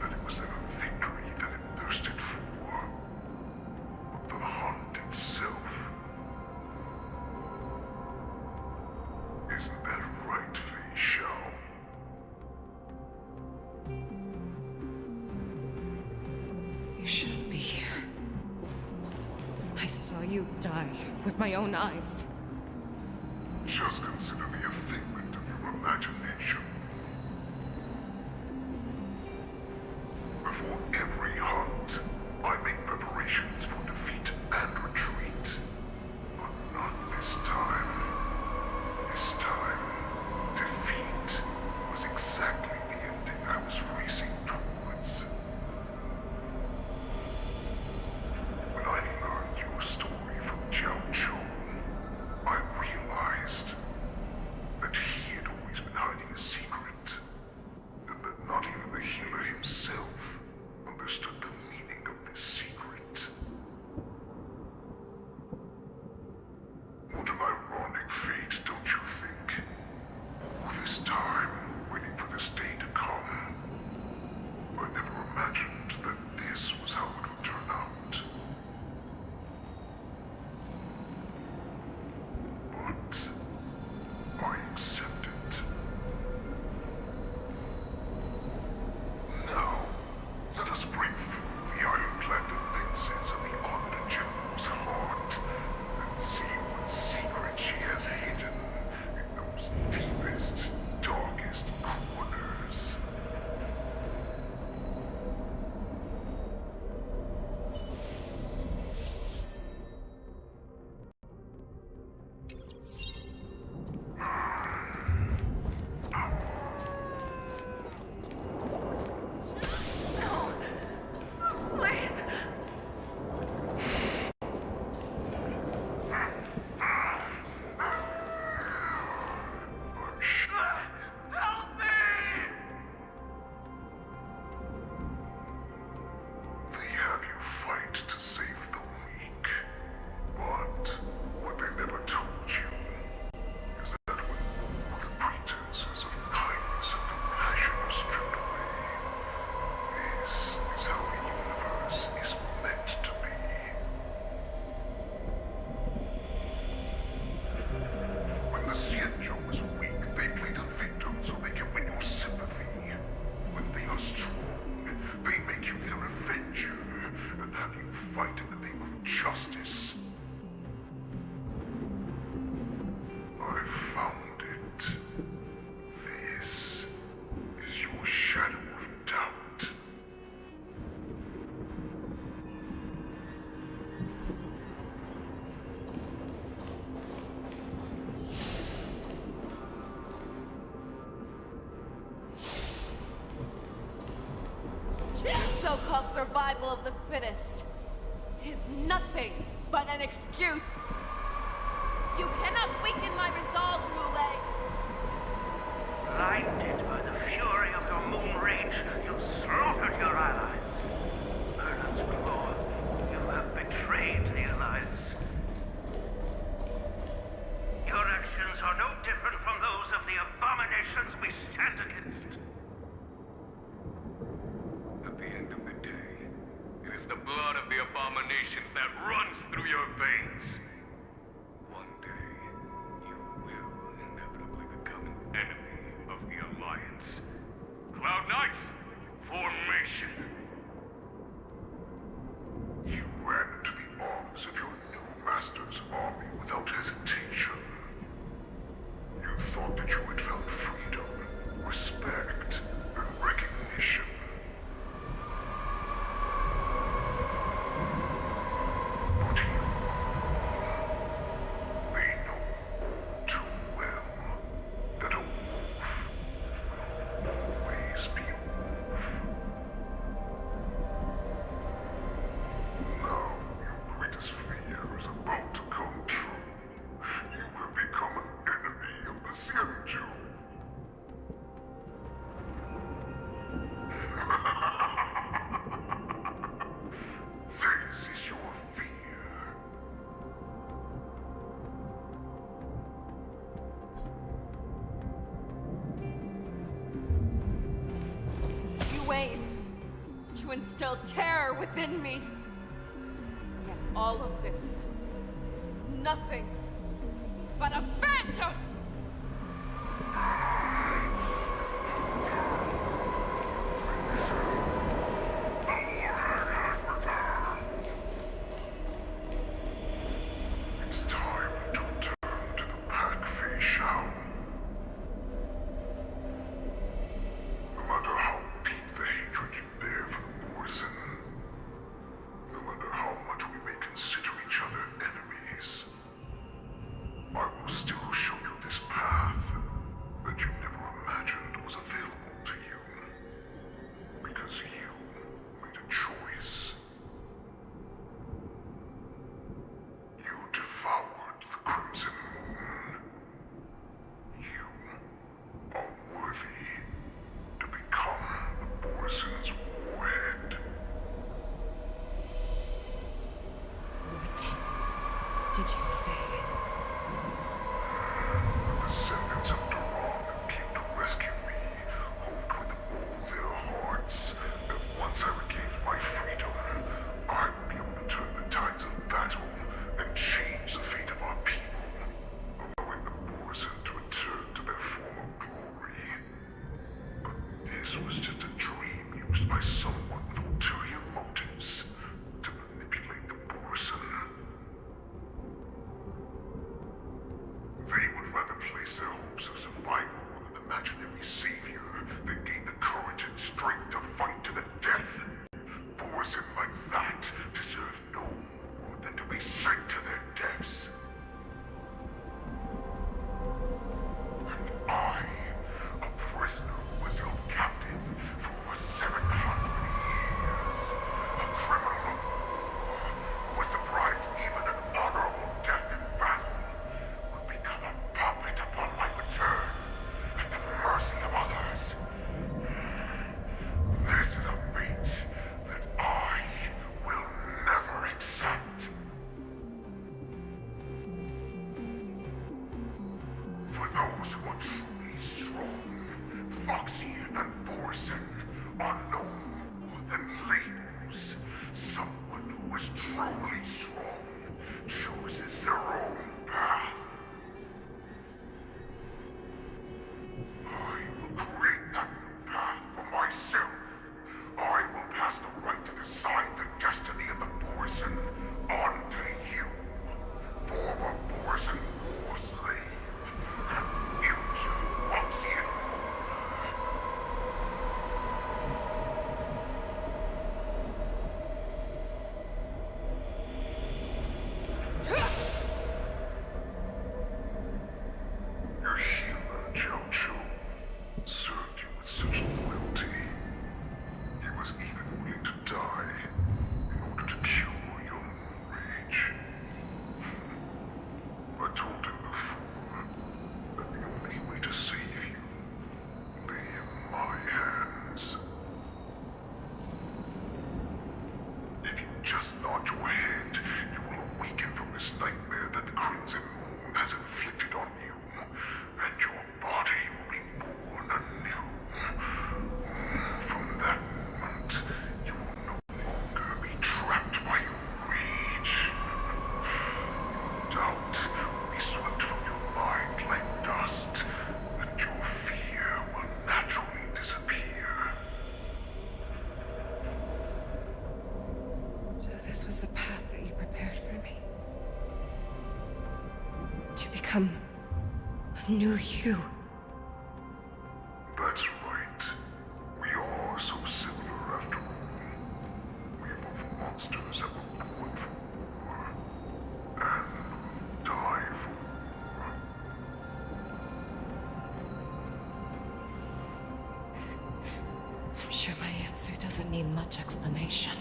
that it was their victory that it thirsted for. But the hunt itself. Isn't that right, Fei Shao? You shouldn't be here. I saw you die with my own eyes. Just consider me a figment of your imagination. Before every hunt, I make preparations for defeat and retreat. But not this time. This time, defeat was exactly the ending I was racing towards. When I learned your story from Zhao Zhou, I realized that he had always been hiding a secret, and that not even the healer himself understood the meaning of this secret. What an ironic fate, don't you think? All this time, waiting for this day to come. I never imagined that this was how it would turn out. But I accept it. Now, let us break through the iron-clad defenses of the Omni General's heart and see what secret she has hidden in those deepest, darkest corners. fight in the name of justice. I found it. This is your shadow of doubt. The so-called survival of the fittest is nothing but an excuse. You cannot weaken my resolve, Lule. Blinded by the fury of your moon rage, you slaughtered your allies. Merlin's claw, you have betrayed the Alliance. Your actions are no different from those of the abominations we stand against. At the end of the day, it is the blood of the abominations that runs through your veins. One day, you will inevitably become an enemy of the Alliance. Cloud Knights, formation! You ran into the arms of your new master's army without hesitation. You thought that you had found freedom, respect, and recognition. But you... they know all too well that a wolf will always be a wolf. Now your greatest fear is about to come true. You will become an enemy of the Xianzhu. This is your fear. You aim to instill terror within me. Yet all of this is nothing but a phantom! It's time to return to the Pack Fei Shao. No matter how deep the hatred you bear for the Borson, no matter how much we may consider each other enemies, I will still show you this path that you never imagined was available to you. Because you made a choice. You devoured the Crimson Moon. You are worthy to become the Borson's warhead. What did you say? The descendants of Duran came to rescue me, hoped with all their hearts that once I regained my freedom, I would be able to turn the tides of battle and change the fate of our people, allowing the Borson to return to their former glory. But this was just a dream used by someone with ulterior motives to manipulate the Borson. They would rather place their hopes of survival on an imaginary savior than gain the courage and strength to fight to the death. Borson like that deserve no more than to be sent to their deaths. And I, a prisoner who was held captive for over 700 years, a criminal of war who was deprived even an honorable death in battle, would become a puppet upon my return at the mercy of others. This is a fate that I will never accept. For those who are truly strong, Foxy and Borson are no more than labels. Someone who is truly strong chooses their own path. I will create that new path for myself. I will pass the right to decide the destiny of the Borson. was even willing to die in order to cure your moon rage. I told him before that the only way to save you lay in my hands. If you just nod your head, you will awaken from this nightmare that the Crimson Moon has inflicted on you, and your body will be born anew. From that moment, you will no longer be trapped by your rage. Your doubt will be swept from your mind like dust, and your fear will naturally disappear. So this was the path that you prepared for me. To become a new you. That's right. We are so similar after all. We are both monsters that were born for war, and will die for war. I'm sure my answer doesn't need much explanation.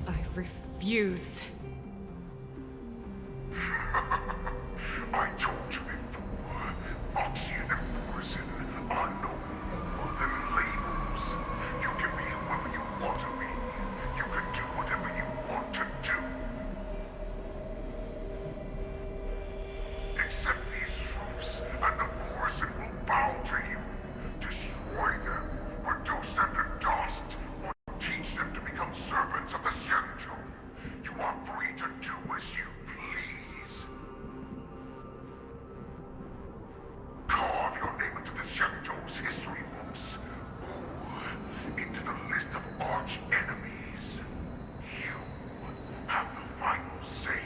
I refuse. I told you before, Oxygen and Morrison are no more than labels. You can be whoever you want to be. You can do whatever you want to do. Accept these truths, and the Morrison will bow to you. Destroy them, reduce them to dust, or teach them to become servants of the Shenzhou. You are free to do as you please. Carve your name into the Shenzhou's history books, or into the list of arch enemies. You have the final say.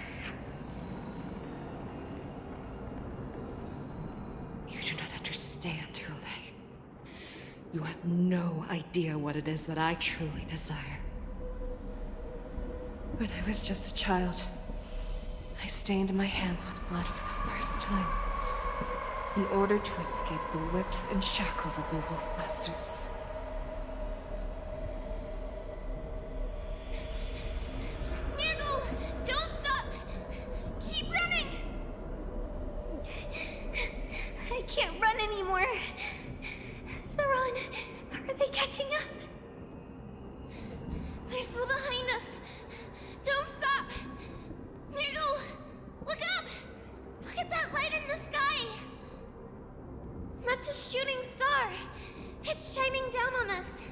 You do not understand, Hule. You have no idea what it is that I truly desire. When I was just a child, I stained my hands with blood for the first time, in order to escape the whips and shackles of the Wolf Masters. Nirgal, don't stop! Keep running! I can't run anymore. Saran, are they catching up? They're still behind us. Don't stop! Nirgal, look up! Look at that light in the sky! That's a shooting star. It's shining down on us.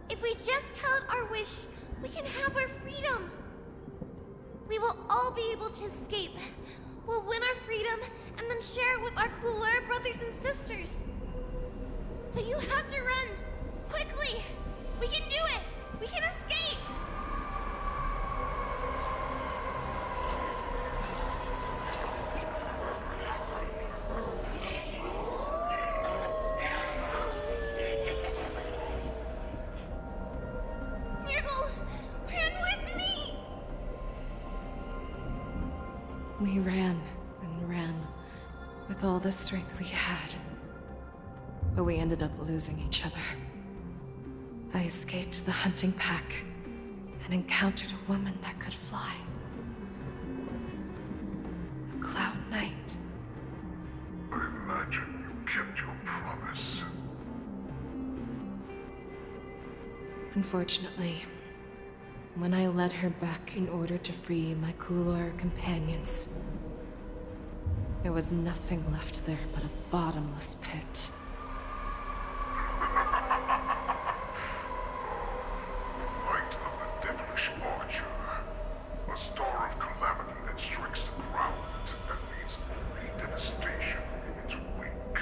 If we just tell it our wish, we can have our freedom. We will all be able to escape. We'll win our freedom and then share it with our cooler brothers and sisters. So you have to run. Quickly! We can do it! We can escape! Nirgal, run with me! We ran and ran with all the strength we had. But we ended up losing each other. I escaped the hunting pack and encountered a woman that could fly. A Cloud Knight. I imagine you kept your promise. Unfortunately, when I led her back in order to free my Kulor companions, there was nothing left there but a bottomless pit. Light of the devilish archer. A star of calamity that strikes the ground and leaves only devastation in its wake.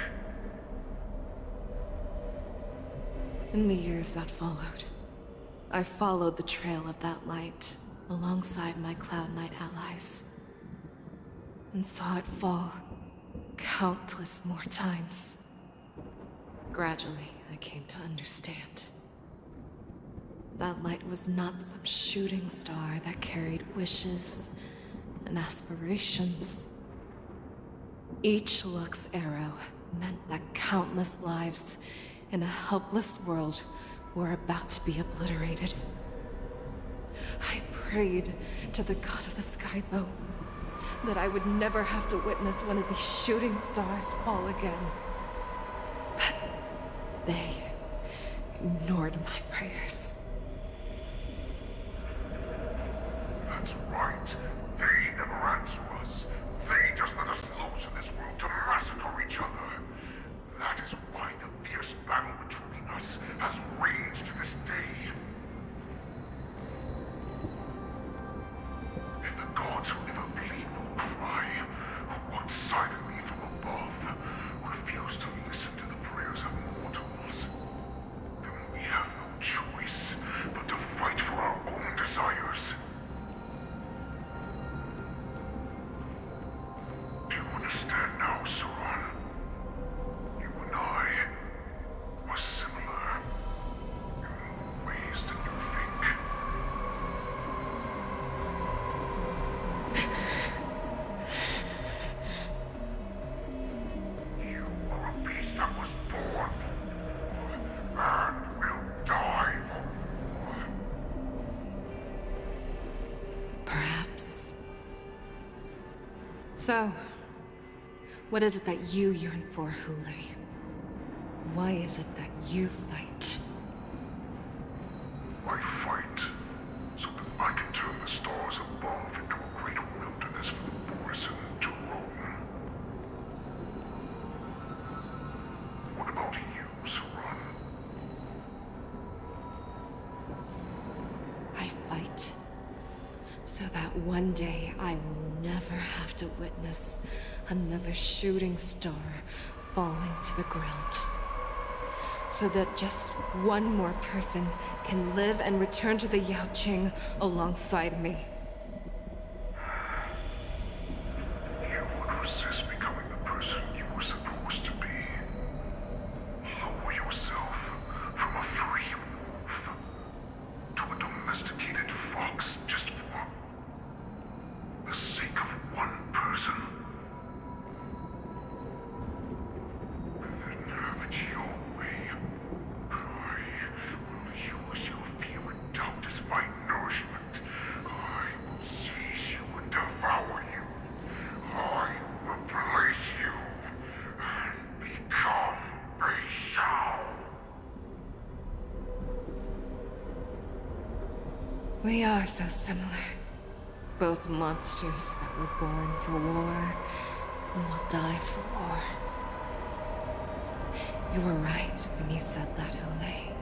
In the years that followed, I followed the trail of that light alongside my Cloud Knight allies, and saw it fall countless more times. Gradually, I came to understand. That light was not some shooting star that carried wishes and aspirations. Each Lux arrow meant that countless lives in a helpless world were about to be obliterated. I prayed to the god of the skybow that I would never have to witness one of these shooting stars fall again. But they ignored my prayers. That's right. They never answer us. They just let us loose in this world to massacre each other. That is why the fierce battle between us has raged to this day. If the gods who never bleed nor cry, who walk silently from above, refuse to listen to the prayers of mortals, then we have no choice but to fight for our own desires. Do you understand now, Saran? You and I are similar in more ways than you think. You are a beast that was born for war and will die for war. Perhaps. So, what is it that you yearn for, Hule? Why is it that you fight? I fight so that I can turn the stars above into a great wilderness for the Borisin to roam. What about you, Saran? I fight so that one day I will never have to witness another shooting star falling to the ground. So that just one more person can live and return to the Yaoqing alongside me. You would resist becoming the person you were supposed to be. Lower yourself from a free wolf to a domesticated fox just for the sake of one person. Then have it your way. I will use your fear and doubt as my nourishment. I will seize you and devour you. I will replace you and become a Shao. We are so similar. Both monsters that were born for war and will die for war. You were right when you said that, Hule.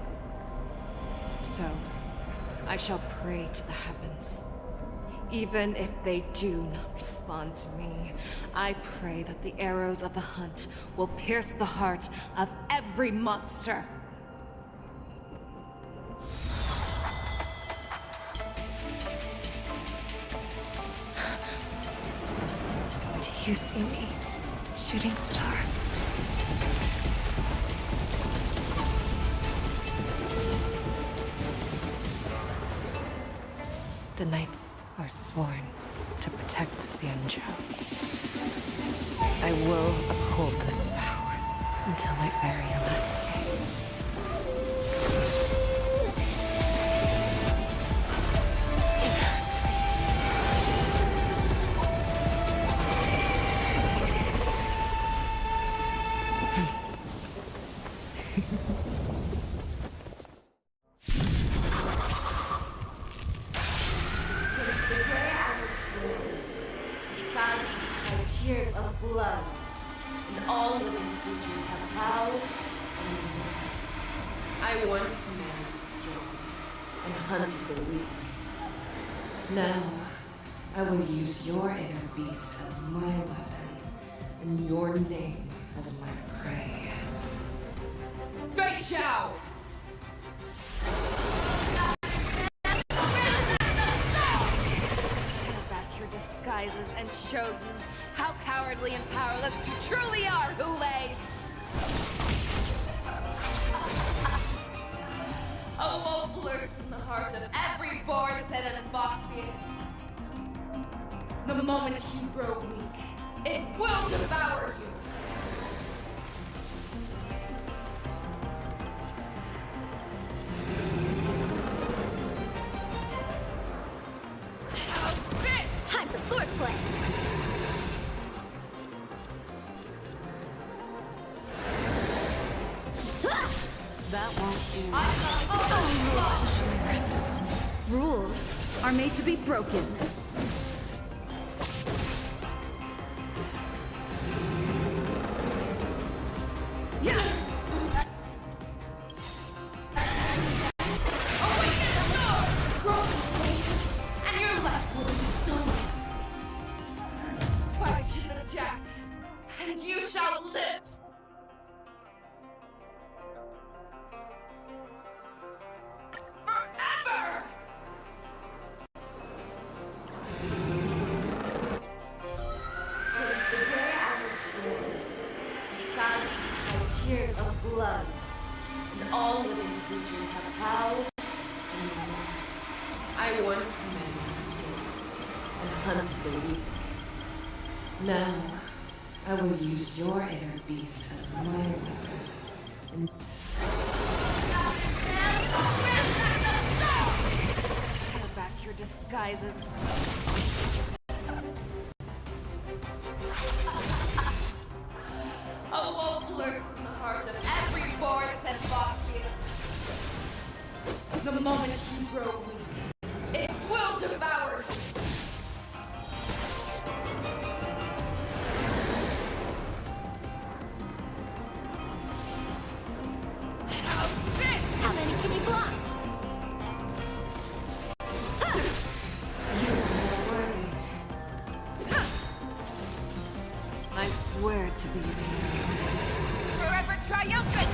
So, I shall pray to the heavens. Even if they do not respond to me, I pray that the arrows of the hunt will pierce the heart of every monster. Do you see me, shooting star? The knights are sworn to protect the Xianzhou. I will uphold this vow until my very last day. Tears of blood, and all living creatures have howled and mourned. I once married the strong and hunted the weak. Now, I will use your air beast as my weapon, and your name as my prey. Fei Shao! Disguises and show you how cowardly and powerless you truly are, Hule! A wolf lurks in the heart of every Borisin and Foxy. The moment you grow weak, it will devour you. play. That won't do. Rules are made to be broken. And your life will be stolen. Fight to the death, and you shall live. Forever! Since the day I was born, the skies have tears of blood, and all living creatures have howled and mourned. I once made a sword and hunted the weak. Now, I will use your air beast as my weapon. And Tear back your disguises. a wolf lurks in the heart of every forest and fox here. The moment you grow weak, it will devour you. How many can you block? You are more worthy. I swear to be there. Forever triumphant!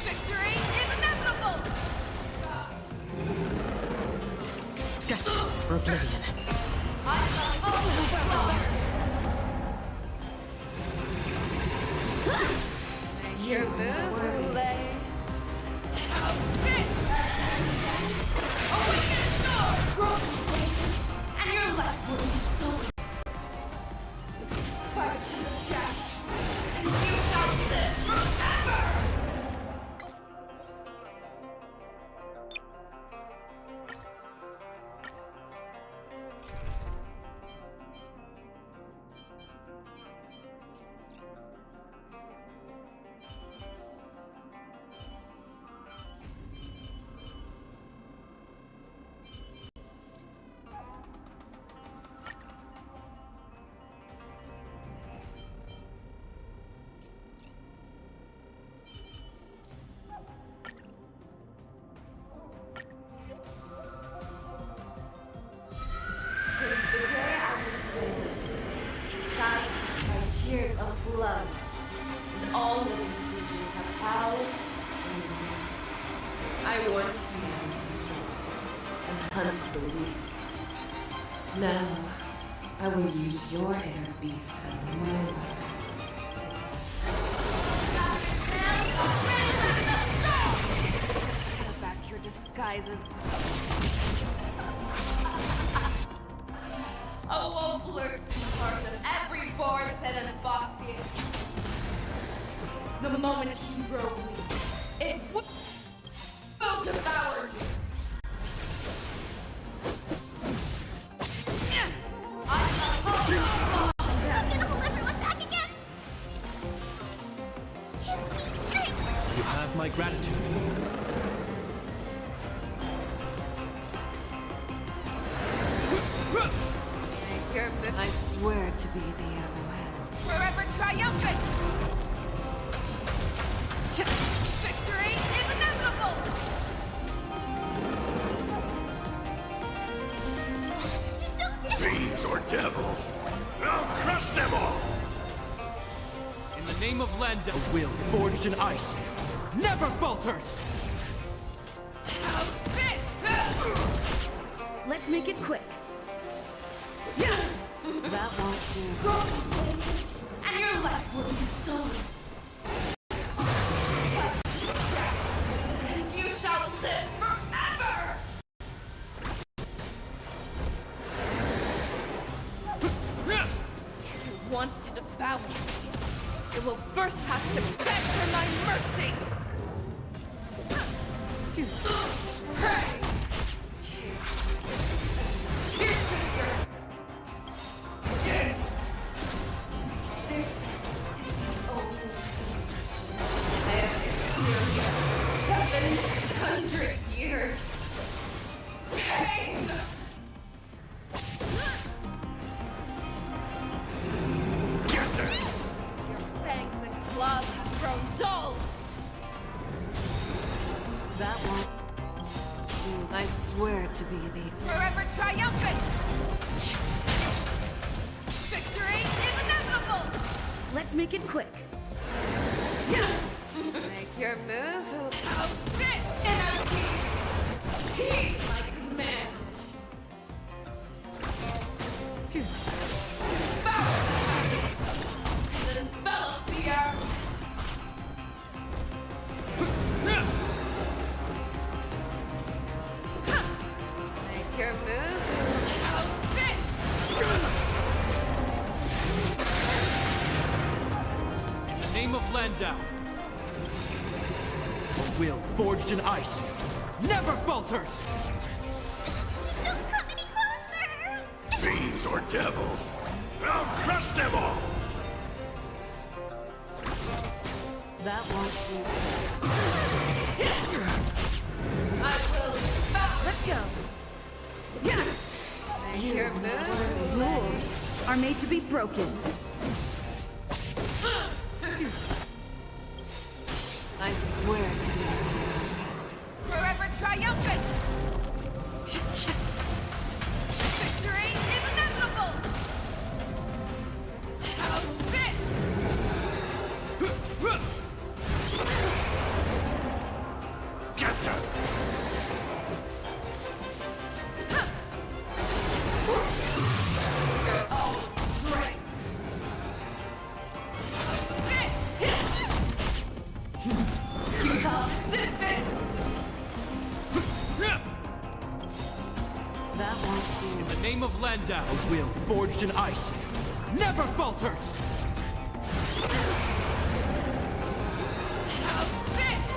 Victory is inevitable! Destined for oblivion. Your move, lay. And your life will be stolen. Fight to the death, and you shall live forever! Since the day I was born, the skies have tears of blood, and all living creatures have howled and mourned. I once made a sword and hunted the weak. Now, I will use your air beast as my weapon. Tear back your disguises. A wolf lurks in the heart of every forest and fox here. The moment you grow weak, it will devour you. I'm gonna hold everyone back again! Give me strength! You have my gratitude. I swear to be the arrowhead. Forever triumphant! Victory is inevitable! Fiends or devils, I'll crush them all! In the name of Landa, a will forged in ice never falters! Let's make it quick. That won't do. And your life will be stolen. And you shall live forever! Who wants to devour you? It will first have to beg for my mercy! Fangs and claws have grown dull! That won't do. I swear to be the Forever triumphant! Victory is inevitable! Let's make it quick. Make your move of this energy! Heed my command! Devour the heavens and envelop the earth! Make your move of this! In the name of Landau, a will forged in ice never falters! Don't come any closer! Fiends or devils, I'll crush them all! that won't do. I will devour! Let's go. Make your move! Rules are made to be broken. I swear to be Forever triumphant! Victory is inevitable! How's this? Get them! You're all strength! Futile resistance! that won't do. In the name of Landau, a will forged in ice never falters!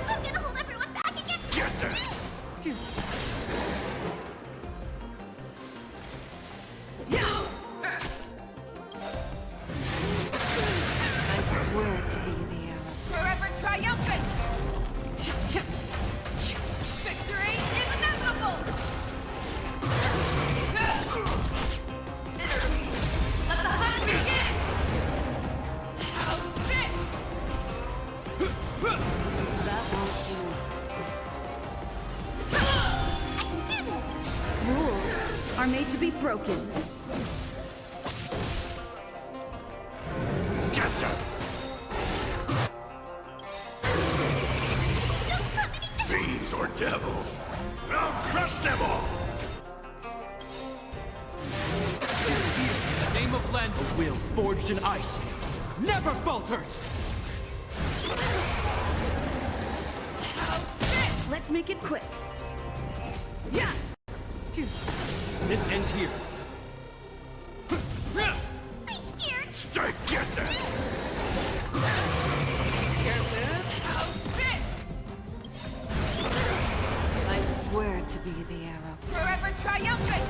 I'm gonna hold everyone back again! Get them! I swear to be the arrow. Forever triumphant! Victory is inevitable! Energy! Let the hunt begin! How's this? That won't do. I can do this! Rules are made to be broken. Get them! Don't come any Fiends or devils, I'll crush them all! In the name of Landau, a will forged in ice never falters! Let's make it quick. This ends here. I'm scared! Stay, get them! Your move? How's this? I swear to be the arrow. Forever triumphant!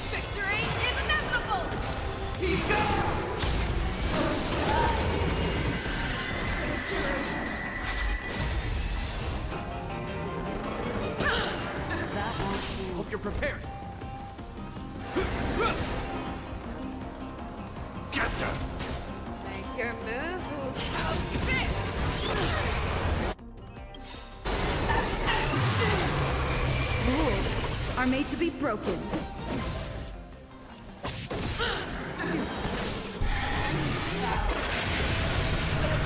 Victory is inevitable! That won't do. Hope you're prepared. Get them! Make your move. How's this? Rules are made to be broken.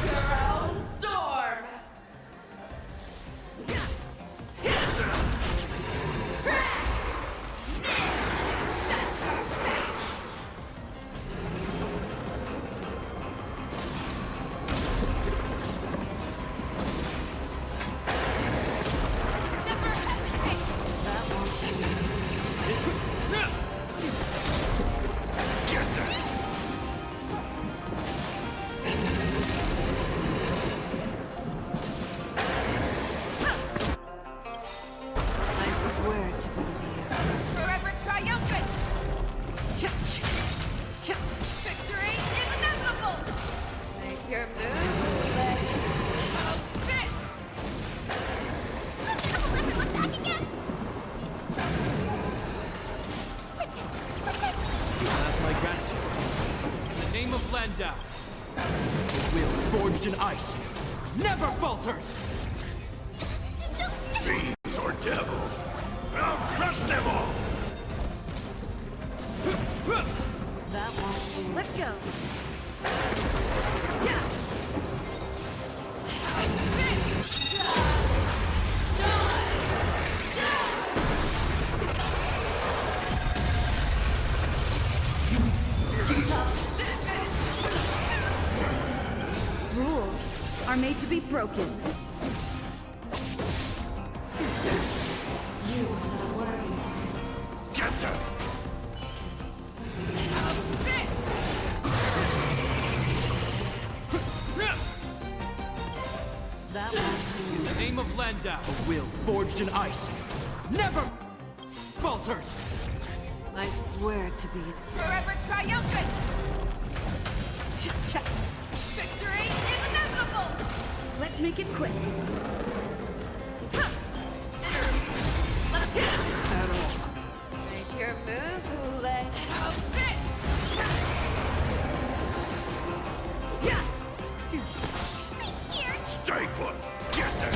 Your own storm! Never hesitate! That won't do. your move, Lay. You have my gratitude. In the name of Landau, the will forged in ice never falters! Fiends or devils, I'll crush them all! That won't do. Let's go. Rules are made to be broken. You are not worthy. Get them! That won't do. In the name of Landau, a will forged in ice never falters! I swear to be Forever triumphant! Victory is inevitable! Let's make it quick. Is that all? make your move, Lay. Stay put! Get them!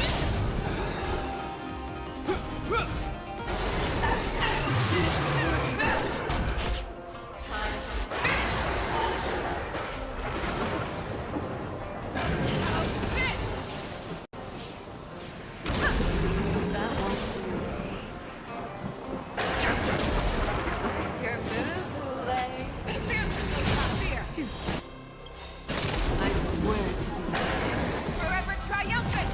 That won't do. Make your move, Lay. I swear to be. Forever triumphant!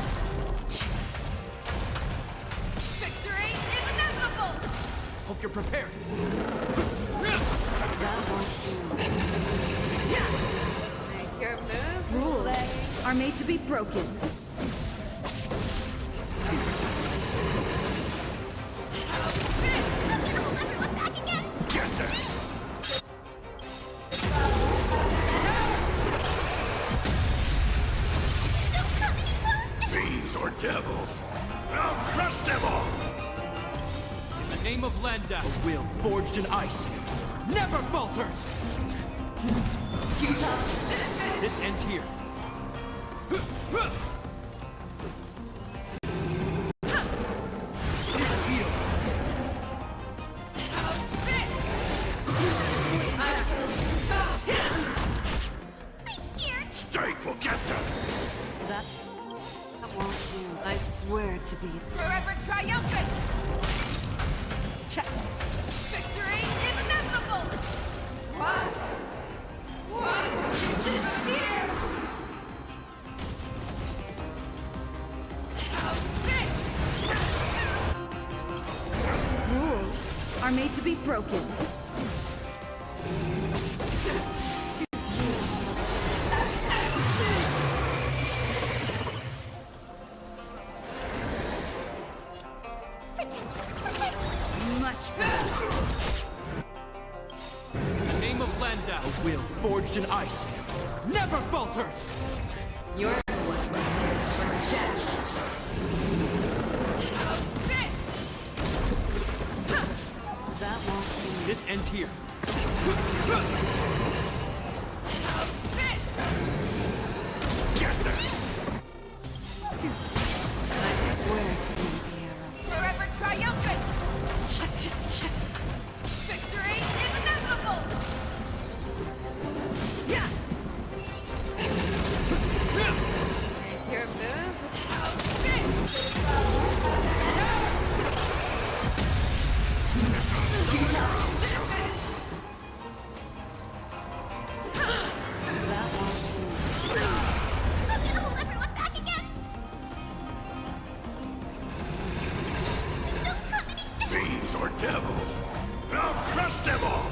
Victory is inevitable! Hope you're prepared. That won't do. Make your move, Rules Lay. are made to be broken. Get them! Fiends or devils, I'll crush them all! In the name of Landau, a will forged in ice never falters! This ends here. It'll heal. Stay put! Get them! That won't do. I swear to be. Forever triumphant! Victory is inevitable! Here! Rules are made to be broken. Much better. In the name of Landau, a will forged in ice never falters! You're the one for death. That won't do. This ends here. Get them! I swear to be the arrow. Forever triumphant! Victory is inevitable! Make your move. That won't do. Hold everyone back again! Don't come any Fiends or devils, I'll crush them all!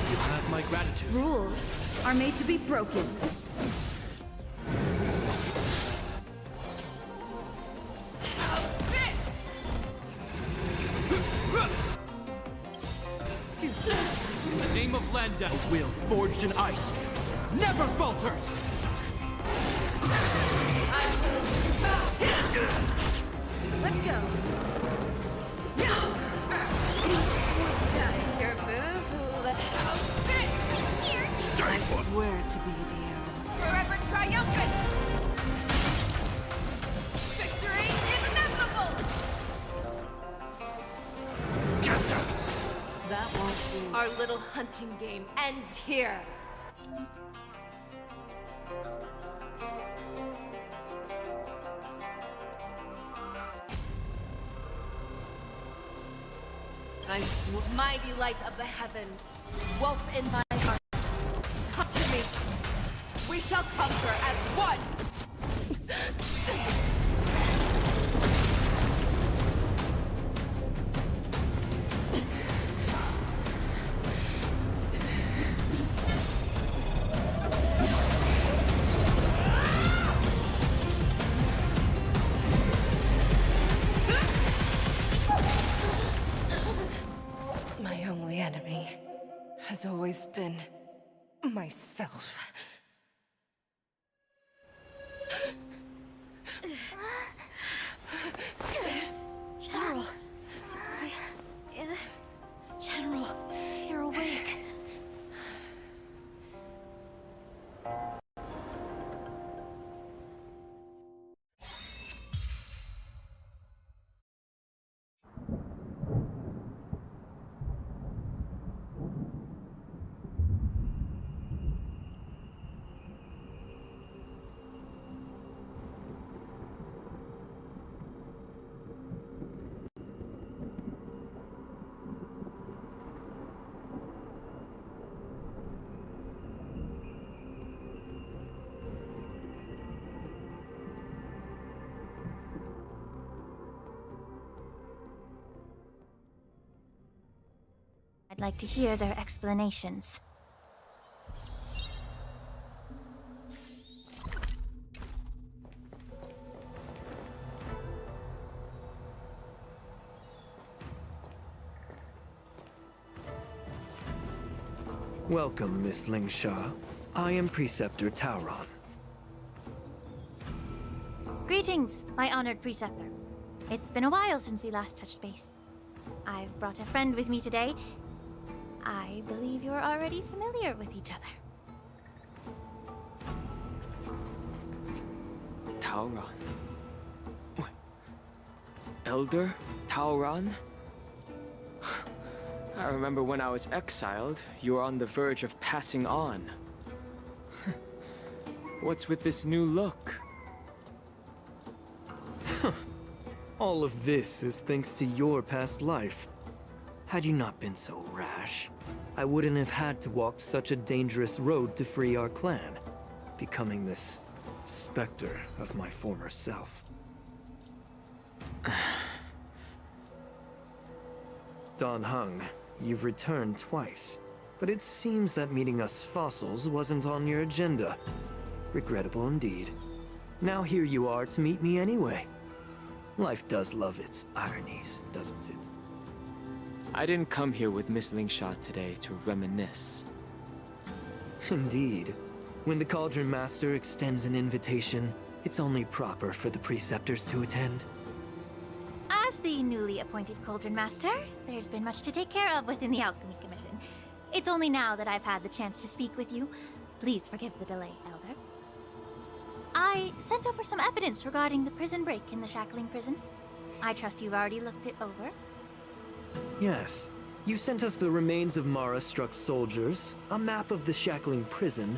You have my gratitude. Rules are made to be broken. In the name of Landau, a will forged in ice never falters! Let's go. Your boo-boo outfit. I swear to be the forever triumphant. Victory is inevitable. That won't do. Our little hunting game ends here. Mighty light of the heavens, woke in my heart. Come to me. We shall conquer as one. My only enemy has always been myself. General. General, you're awake. I'd like to hear their explanations. Welcome, Miss Lingsha. I am Preceptor Tauron. Greetings, my honored preceptor. It's been a while since we last touched base. I've brought a friend with me today. I believe you're already familiar with each other. Tauron? What? Elder Tauron? I remember when I was exiled, you were on the verge of passing on. What's with this new look? All of this is thanks to your past life. Had you not been so rash, I wouldn't have had to walk such a dangerous road to free our clan, becoming this specter of my former self. Dan Heng, you've returned twice, but it seems that meeting us fossils wasn't on your agenda. Regrettable indeed. Now here you are to meet me anyway. Life does love its ironies, doesn't it? I didn't come here with Miss Lingsha today to reminisce. Indeed. When the Cauldron Master extends an invitation, it's only proper for the Preceptors to attend. As the newly appointed Cauldron Master, there's been much to take care of within the Alchemy Commission. It's only now that I've had the chance to speak with you. Please forgive the delay, Elder. I sent over some evidence regarding the prison break in the Shackling Prison. I trust you've already looked it over. Yes. You sent us the remains of Mara-struck soldiers, a map of the Shackling Prison,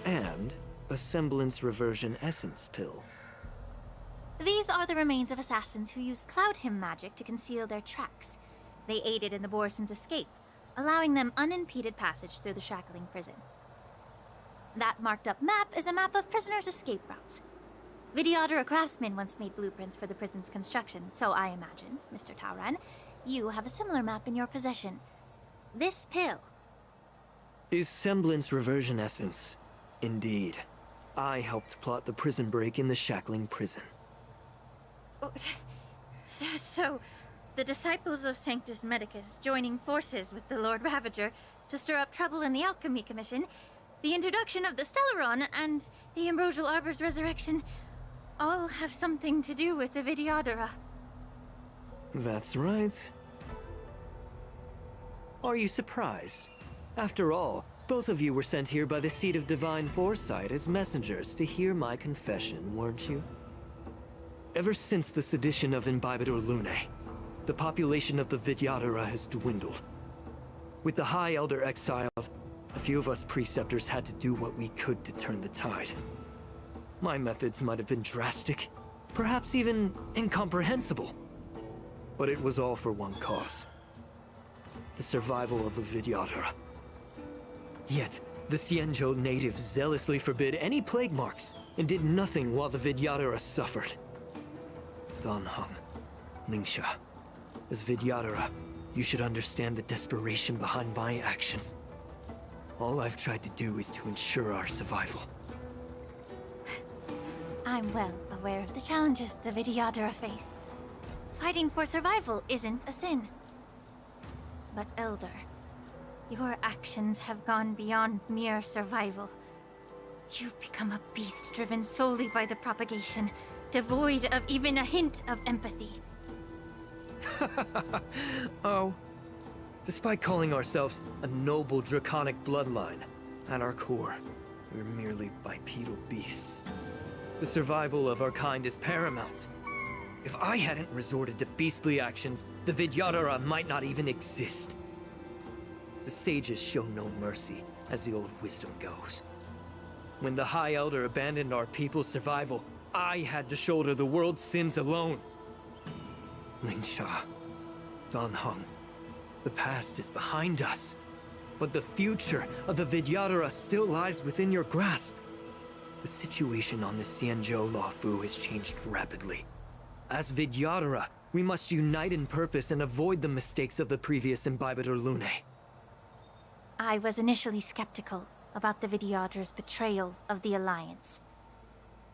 and a semblance reversion essence pill. These are the remains of assassins who used Cloud Hymn magic to conceal their tracks. They aided in the Borisons' escape, allowing them unimpeded passage through the Shackling Prison. That marked-up map is a map of prisoners' escape routes. Vidyadhara, a craftsman, once made blueprints for the prison's construction, so I imagine, Mr. Tauran, you have a similar map in your possession. This pill is semblance reversion essence. Indeed. I helped plot the prison break in the Shackling Prison. So, the disciples of Sanctus Medicus joining forces with the Lord Ravager to stir up trouble in the Alchemy Commission, the introduction of the Stellaron, and the Ambrosial Arbor's resurrection all have something to do with the Vidyadhara. That's right. Are you surprised? After all, both of you were sent here by the Seat of Divine Foresight as messengers to hear my confession, weren't you? Ever since the sedition of Imbibitor Lunae, the population of the Vidyadhara has dwindled. With the High Elder exiled, a few of us preceptors had to do what we could to turn the tide. My methods might have been drastic, perhaps even incomprehensible. But it was all for one cause. The survival of the Vidyadhara. Yet, the Xianzhou natives zealously forbid any plague marks and did nothing while the Vidyadhara suffered. Dan Heng, Lingsha, as Vidyadhara, you should understand the desperation behind my actions. All I've tried to do is to ensure our survival. I'm well aware of the challenges the Vidyadhara face. Fighting for survival isn't a sin. But Elder, your actions have gone beyond mere survival. You've become a beast driven solely by the propagation, devoid of even a hint of empathy. Oh. Despite calling ourselves a noble draconic bloodline, at our core, we're merely bipedal beasts. The survival of our kind is paramount. If I hadn't resorted to beastly actions, the Vidyadhara might not even exist. The sages show no mercy, as the old wisdom goes. When the High Elder abandoned our people's survival, I had to shoulder the world's sins alone. Lingsha, Dan Heng, the past is behind us, but the future of the Vidyadhara still lies within your grasp. The situation on the Xianzhou Luofu has changed rapidly. As Vidyadhara, we must unite in purpose and avoid the mistakes of the previous Imbibitor Lunae. I was initially skeptical about the Vidyadhara's betrayal of the Alliance.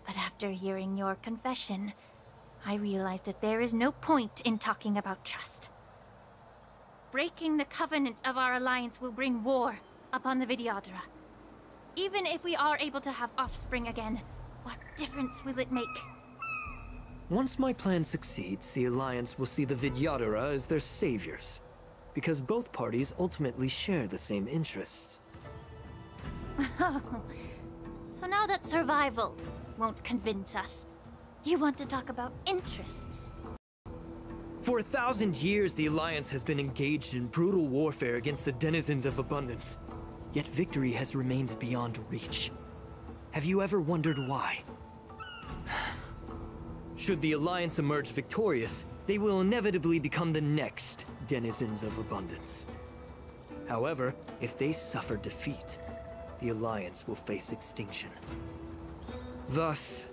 But after hearing your confession, I realized that there is no point in talking about trust. Breaking the covenant of our alliance will bring war upon the Vidyadhara. Even if we are able to have offspring again, what difference will it make? Once my plan succeeds, the Alliance will see the Vidyadhara as their saviors, because both parties ultimately share the same interests. So now that survival won't convince us, you want to talk about interests? For 1,000 years, the Alliance has been engaged in brutal warfare against the denizens of abundance. Yet victory has remained beyond reach. Have you ever wondered why? Should the Alliance emerge victorious, they will inevitably become the next denizens of abundance. However, if they suffer defeat, the Alliance will face extinction. Thus,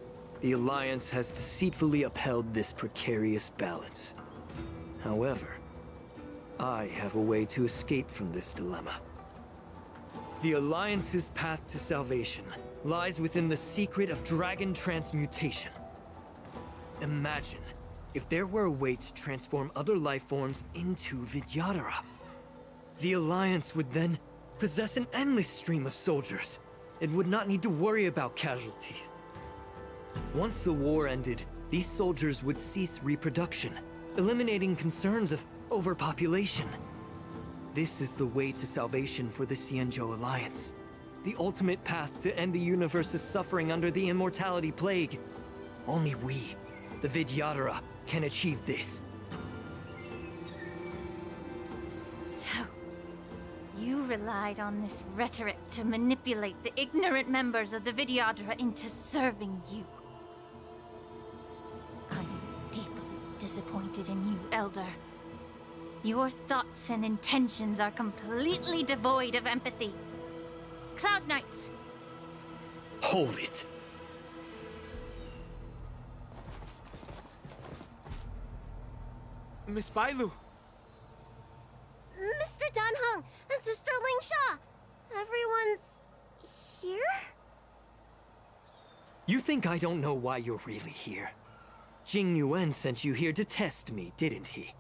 the Alliance has deceitfully upheld this precarious balance. However, I have a way to escape from this dilemma. The Alliance's path to salvation lies within the secret of dragon transmutation. Imagine if there were a way to transform other life forms into Vidyadhara. The Alliance would then possess an endless stream of soldiers and would not need to worry about casualties. Once the war ended, these soldiers would cease reproduction, eliminating concerns of overpopulation. This is the way to salvation for the Xianzhou Alliance. The ultimate path to end the universe's suffering under the Immortality Plague. Only we, the Vidyadhara, can achieve this. So, you relied on this rhetoric to manipulate the ignorant members of the Vidyadhara into serving you. I'm deeply disappointed in you, Elder. Your thoughts and intentions are completely devoid of empathy. Cloud Knights! Hold it! Miss Bailu! Mr. Dan Heng and Sister Lingsha! Everyone's here? You think I don't know why you're really here? Jing Yuan sent you here to test me, didn't he?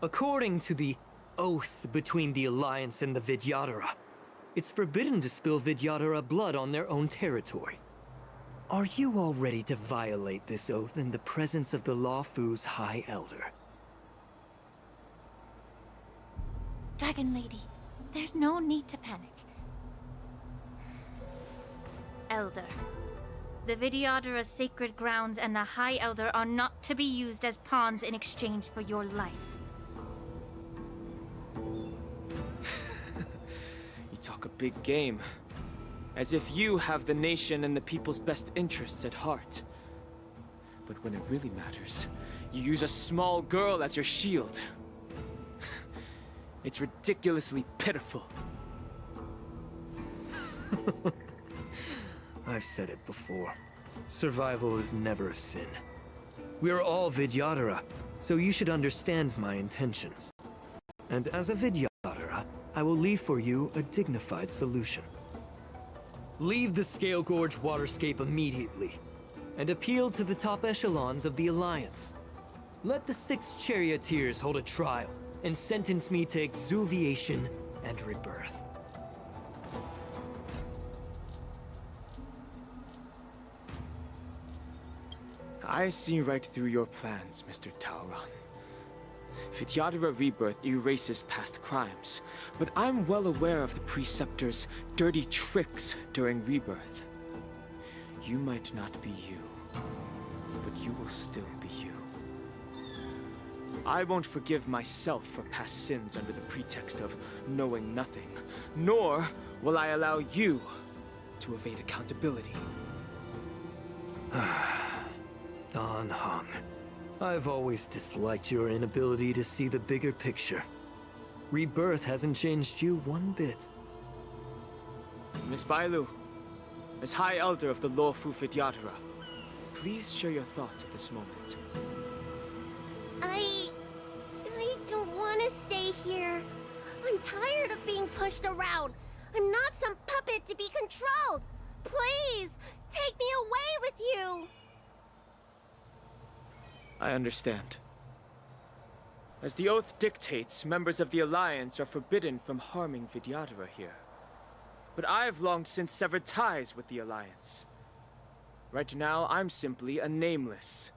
According to the oath between the Alliance and the Vidyadhara, it's forbidden to spill Vidyadhara blood on their own territory. Are you all ready to violate this oath in the presence of the Lawfu's High Elder? Dragon Lady, there's no need to panic. Elder, the Vidyadhara's sacred grounds and the High Elder are not to be used as pawns in exchange for your life. You talk a big game. As if you have the nation and the people's best interests at heart. But when it really matters, you use a small girl as your shield. It's ridiculously pitiful. I've said it before. Survival is never a sin. We're all Vidyadhara, so you should understand my intentions. And as a Vidyadhara, I will leave for you a dignified solution. Leave the Scale Gorge waterscape immediately, and appeal to the top echelons of the Alliance. Let the 6 charioteers hold a trial, and sentence me to exuviation and rebirth. I see right through your plans, Mr. Tauron. Vidyadhara Rebirth erases past crimes, but I'm well aware of the Preceptor's dirty tricks during Rebirth. You might not be you, but you will still be you. I won't forgive myself for past sins under the pretext of knowing nothing, nor will I allow you to evade accountability. Dan Heng, I've always disliked your inability to see the bigger picture. Rebirth hasn't changed you one bit. Miss Bailu, as High Elder of the Lawfu Vidyadhara, please share your thoughts at this moment. I don't want to stay here. I'm tired of being pushed around. I'm not some puppet to be controlled. Please, take me away with you. I understand. As the oath dictates, members of the Alliance are forbidden from harming Vidyadhara here. But I've long since severed ties with the Alliance. Right now, I'm simply a nameless,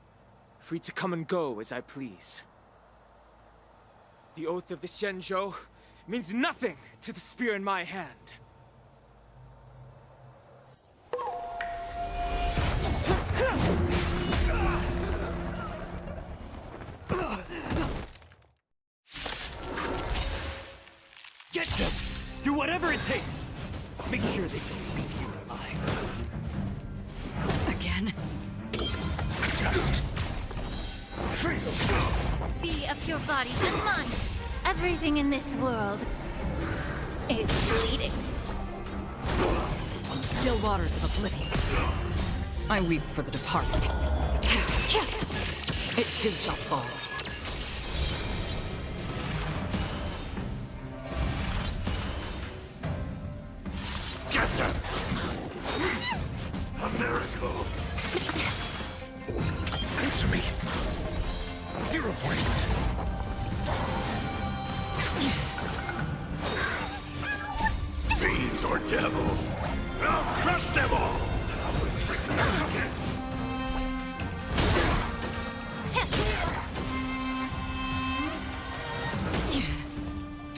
free to come and go as I please. The oath of the Xianzhou means nothing to the spear in my hand. Get them! Do whatever it takes! Make sure they don't leave you alive. Again? Just... Be of your bodies and mind. Everything in this world is bleeding. Still waters of oblivion. I weep for the departed. It too shall fall. Get them! A miracle! Answer me. 0 points. Fiends or devils! I'll crush them all!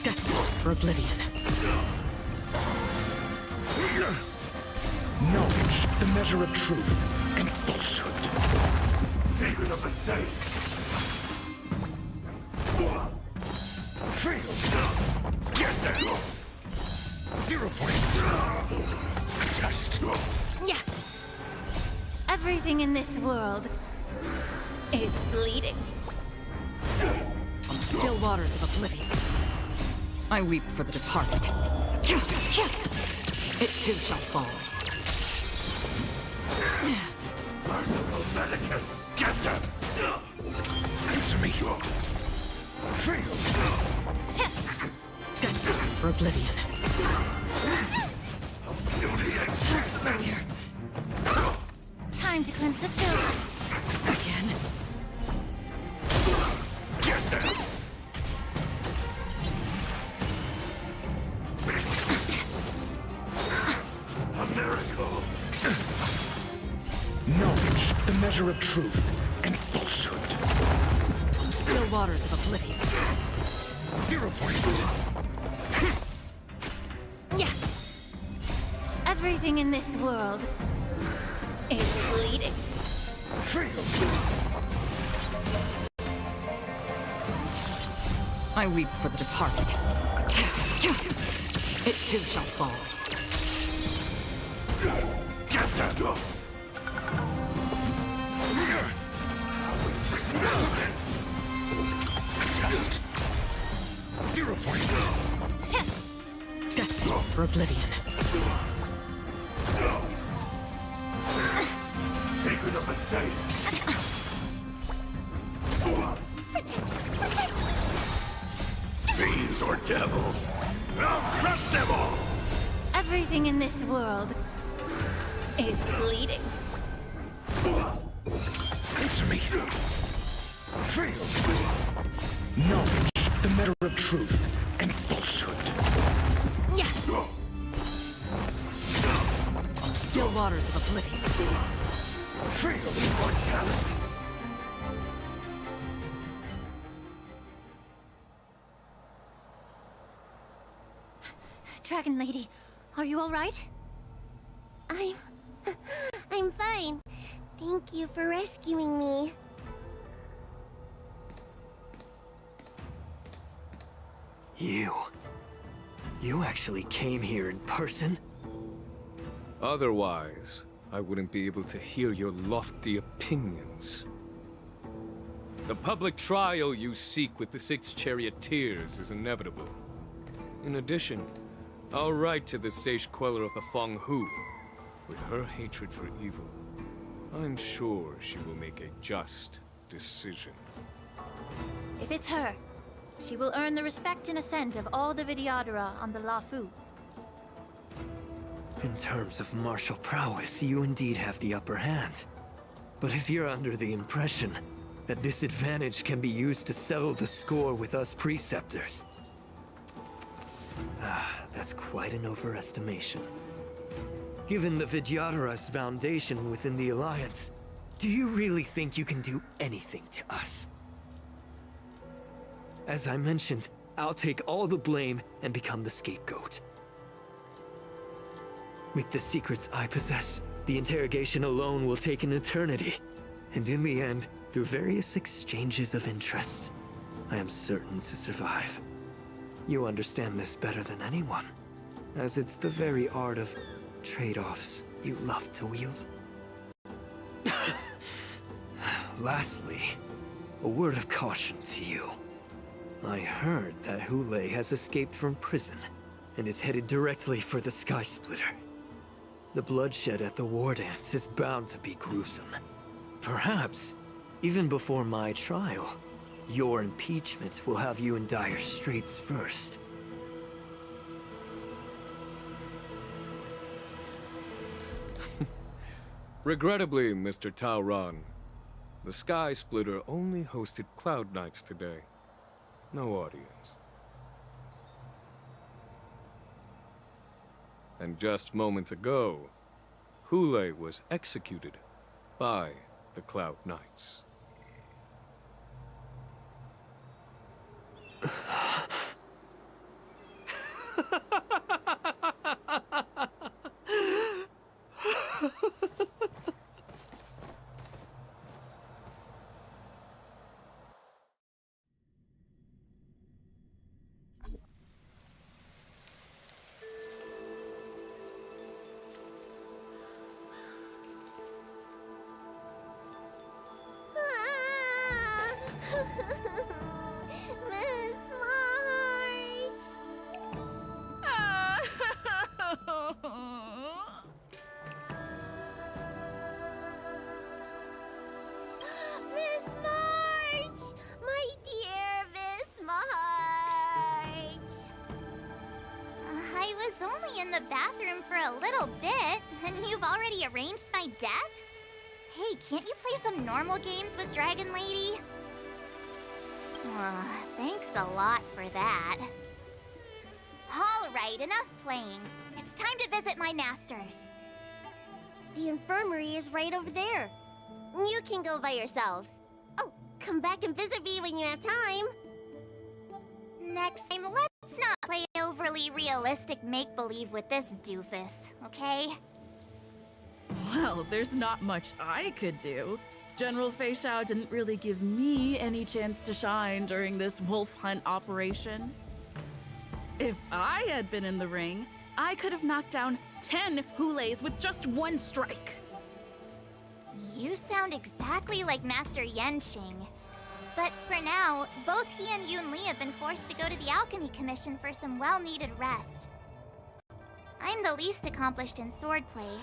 Destined for oblivion. Knowledge, the measure of truth and falsehood. Secret of the safe! Fail! Get them! 0 points. Test. Yeah. Everything in this world is bleeding. Still waters of oblivion. I weep for the departed. It too shall fall. Merciful Medicus! Get them! Answer me. Fail! Destined for oblivion. Time to cleanse the filth. Again? Get them! measure of truth and falsehood. Still waters of oblivion. 0 points. Yeah. Everything in this world is bleeding. I weep for the departed. It too shall fall. Get that! Test. 0 points. Destined for oblivion. Sacred of a saint. Fiends or devils, I'll crush them all! Everything in this world is bleeding. Answer me. Knowledge, the measure of truth and falsehood. Yeah. Still waters of oblivion. Dragon Lady, are you all right? I'm fine. Thank you for rescuing me. You actually came here in person? Otherwise, I wouldn't be able to hear your lofty opinions. The public trial you seek with the 6 charioteers is inevitable. In addition, I'll write to the Sage Queller of the Feng Hu. With her hatred for evil, I'm sure she will make a just decision. If it's her, she will earn the respect and assent of all the Vidyadhara on the Lafu. In terms of martial prowess, you indeed have the upper hand. But if you're under the impression that this advantage can be used to settle the score with us preceptors, that's quite an overestimation. Given the Vidyadhara's foundation within the Alliance, do you really think you can do anything to us? As I mentioned, I'll take all the blame and become the scapegoat. With the secrets I possess, the interrogation alone will take an eternity. And in the end, through various exchanges of interest, I am certain to survive. You understand this better than anyone, as it's the very art of trade-offs you love to wield. Lastly, a word of caution to you. I heard that Hule has escaped from prison and is headed directly for the Sky Splitter. The bloodshed at the war dance is bound to be gruesome. Perhaps, even before my trial, your impeachment will have you in dire straits first. Regrettably, Mr. Taoran, the Sky Splitter only hosted Cloud Knights today. No audience. And just moments ago, Hule was executed by the Cloud Knights. Miss March! Miss March! My dear Miss March! I was only in the bathroom for a little bit, and you've already arranged my death? Hey, can't you play some normal games with Dragon Lady? Thanks a lot for that. Alright, enough playing. It's time to visit my masters. The infirmary is right over there. You can go by yourselves. Oh, come back and visit me when you have time. Next time, let's not play overly realistic make-believe with this doofus, okay? Well, there's not much I could do. General Fei Xiao didn't really give me any chance to shine during this wolf hunt operation. If I had been in the ring, I could have knocked down 10 Hulays with just one strike. You sound exactly like Master Yenqing. But for now, both he and Yun Li have been forced to go to the Alchemy Commission for some well-needed rest. I'm the least accomplished in swordplay,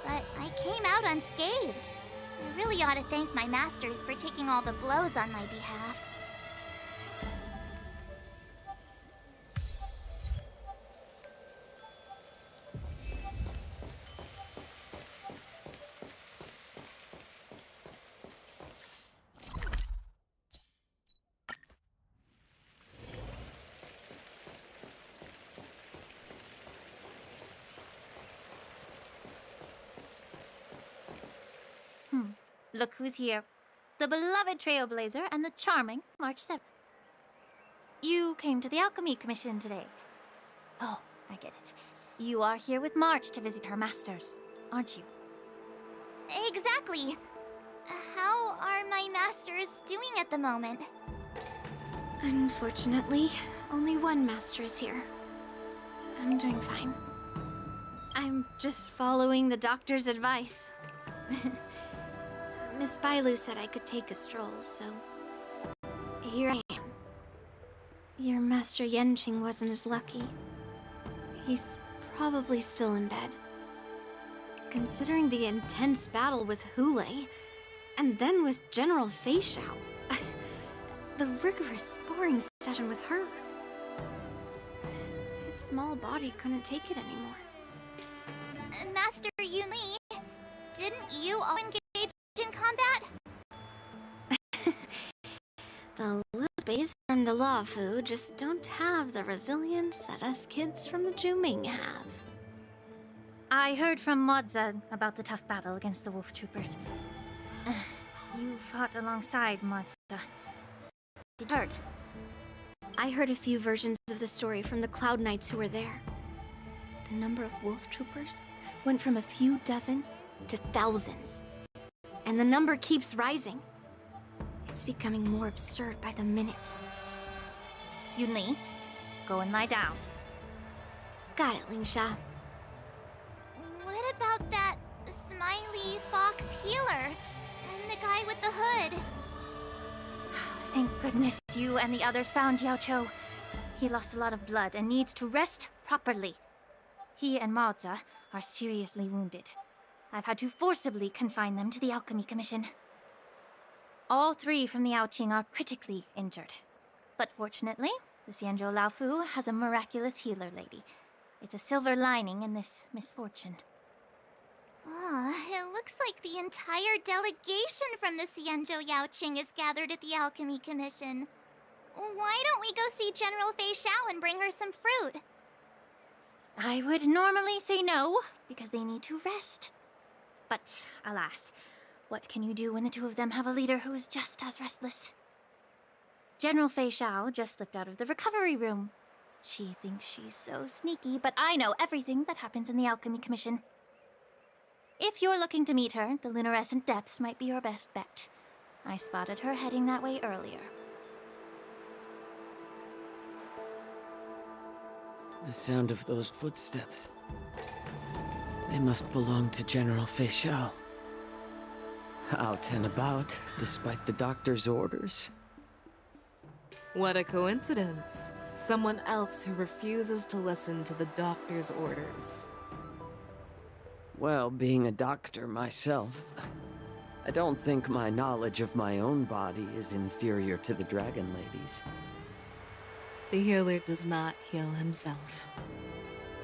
but I came out unscathed. I really ought to thank my masters for taking all the blows on my behalf. Look who's here. The beloved Trailblazer and the charming March 7th. You came to the Alchemy Commission today. Oh, I get it. You are here with March to visit her masters, aren't you? Exactly. How are my masters doing at the moment? Unfortunately, only one master is here. I'm doing fine. I'm just following the doctor's advice. Miss Bailu said I could take a stroll, so here I am. Your Master Yenqing wasn't as lucky. He's probably still in bed. Considering the intense battle with Hulei, and then with General Fei Xiao, the rigorous sparring session with her, his small body couldn't take it anymore. Master Yun Li, didn't you all engage in combat? The little babies from the Luofu just don't have the resilience that us kids from the Zhuming have. I heard from Modza about the tough battle against the wolf troopers. You fought alongside Modza. Did it hurt? I heard a few versions of the story from the Cloud Knights who were there. The number of wolf troopers went from a few dozen to thousands. And the number keeps rising. It's becoming more absurd by the minute. Yun Li, go and lie down. Got it, Lingsha. What about that smiley fox healer and the guy with the hood? Thank goodness you and the others found Yao Cho. He lost a lot of blood and needs to rest properly. He and Maoza are seriously wounded. I've had to forcibly confine them to the Alchemy Commission. All three from the Yaoqing are critically injured. But fortunately, the Xianzhou Laofu has a miraculous healer lady. It's a silver lining in this misfortune. It looks like the entire delegation from the Xianzhou Yaoqing is gathered at the Alchemy Commission. Why don't we go see General Fei Xiao and bring her some fruit? I would normally say no, because they need to rest. But, alas, what can you do when the two of them have a leader who is just as restless? General Fei Xiao just slipped out of the recovery room. She thinks she's so sneaky, but I know everything that happens in the Alchemy Commission. If you're looking to meet her, the luminescent depths might be your best bet. I spotted her heading that way earlier. The sound of those footsteps. They must belong to General Fei Xiao. Out and about, despite the doctor's orders. What a coincidence. Someone else who refuses to listen to the doctor's orders. Well, being a doctor myself, I don't think my knowledge of my own body is inferior to the Dragon Lady's. The healer does not heal himself.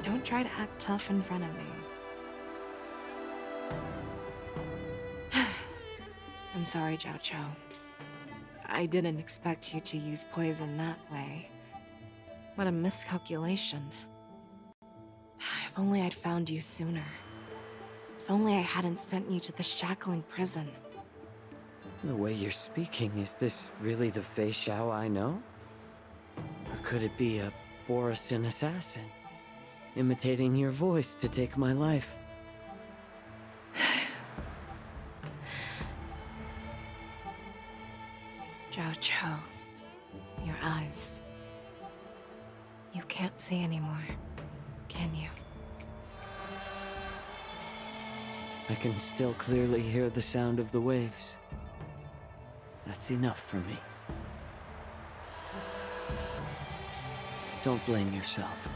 Don't try to act tough in front of me. I'm sorry, Jiao Cho. I didn't expect you to use poison that way. What a miscalculation. If only I'd found you sooner. If only I hadn't sent you to the shackling prison. The way you're speaking, is this really the Fei Xiao I know? Or could it be a Borisin assassin, imitating your voice to take my life? Zhao Cho, your eyes. You can't see anymore, can you? I can still clearly hear the sound of the waves. That's enough for me. Don't blame yourself.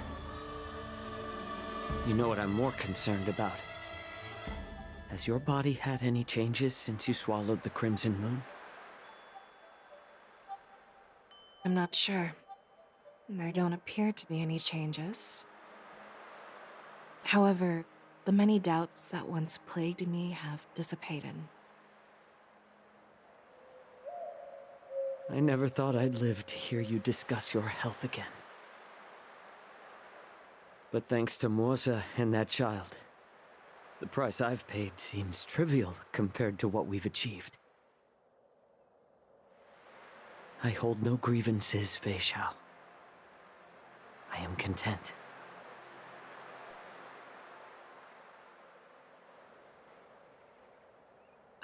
You know what I'm more concerned about? Has your body had any changes since you swallowed the Crimson Moon? I'm not sure. There don't appear to be any changes. However, the many doubts that once plagued me have dissipated. I never thought I'd live to hear you discuss your health again. But thanks to Morza and that child, the price I've paid seems trivial compared to what we've achieved. I hold no grievances, Fei Xiao. I am content.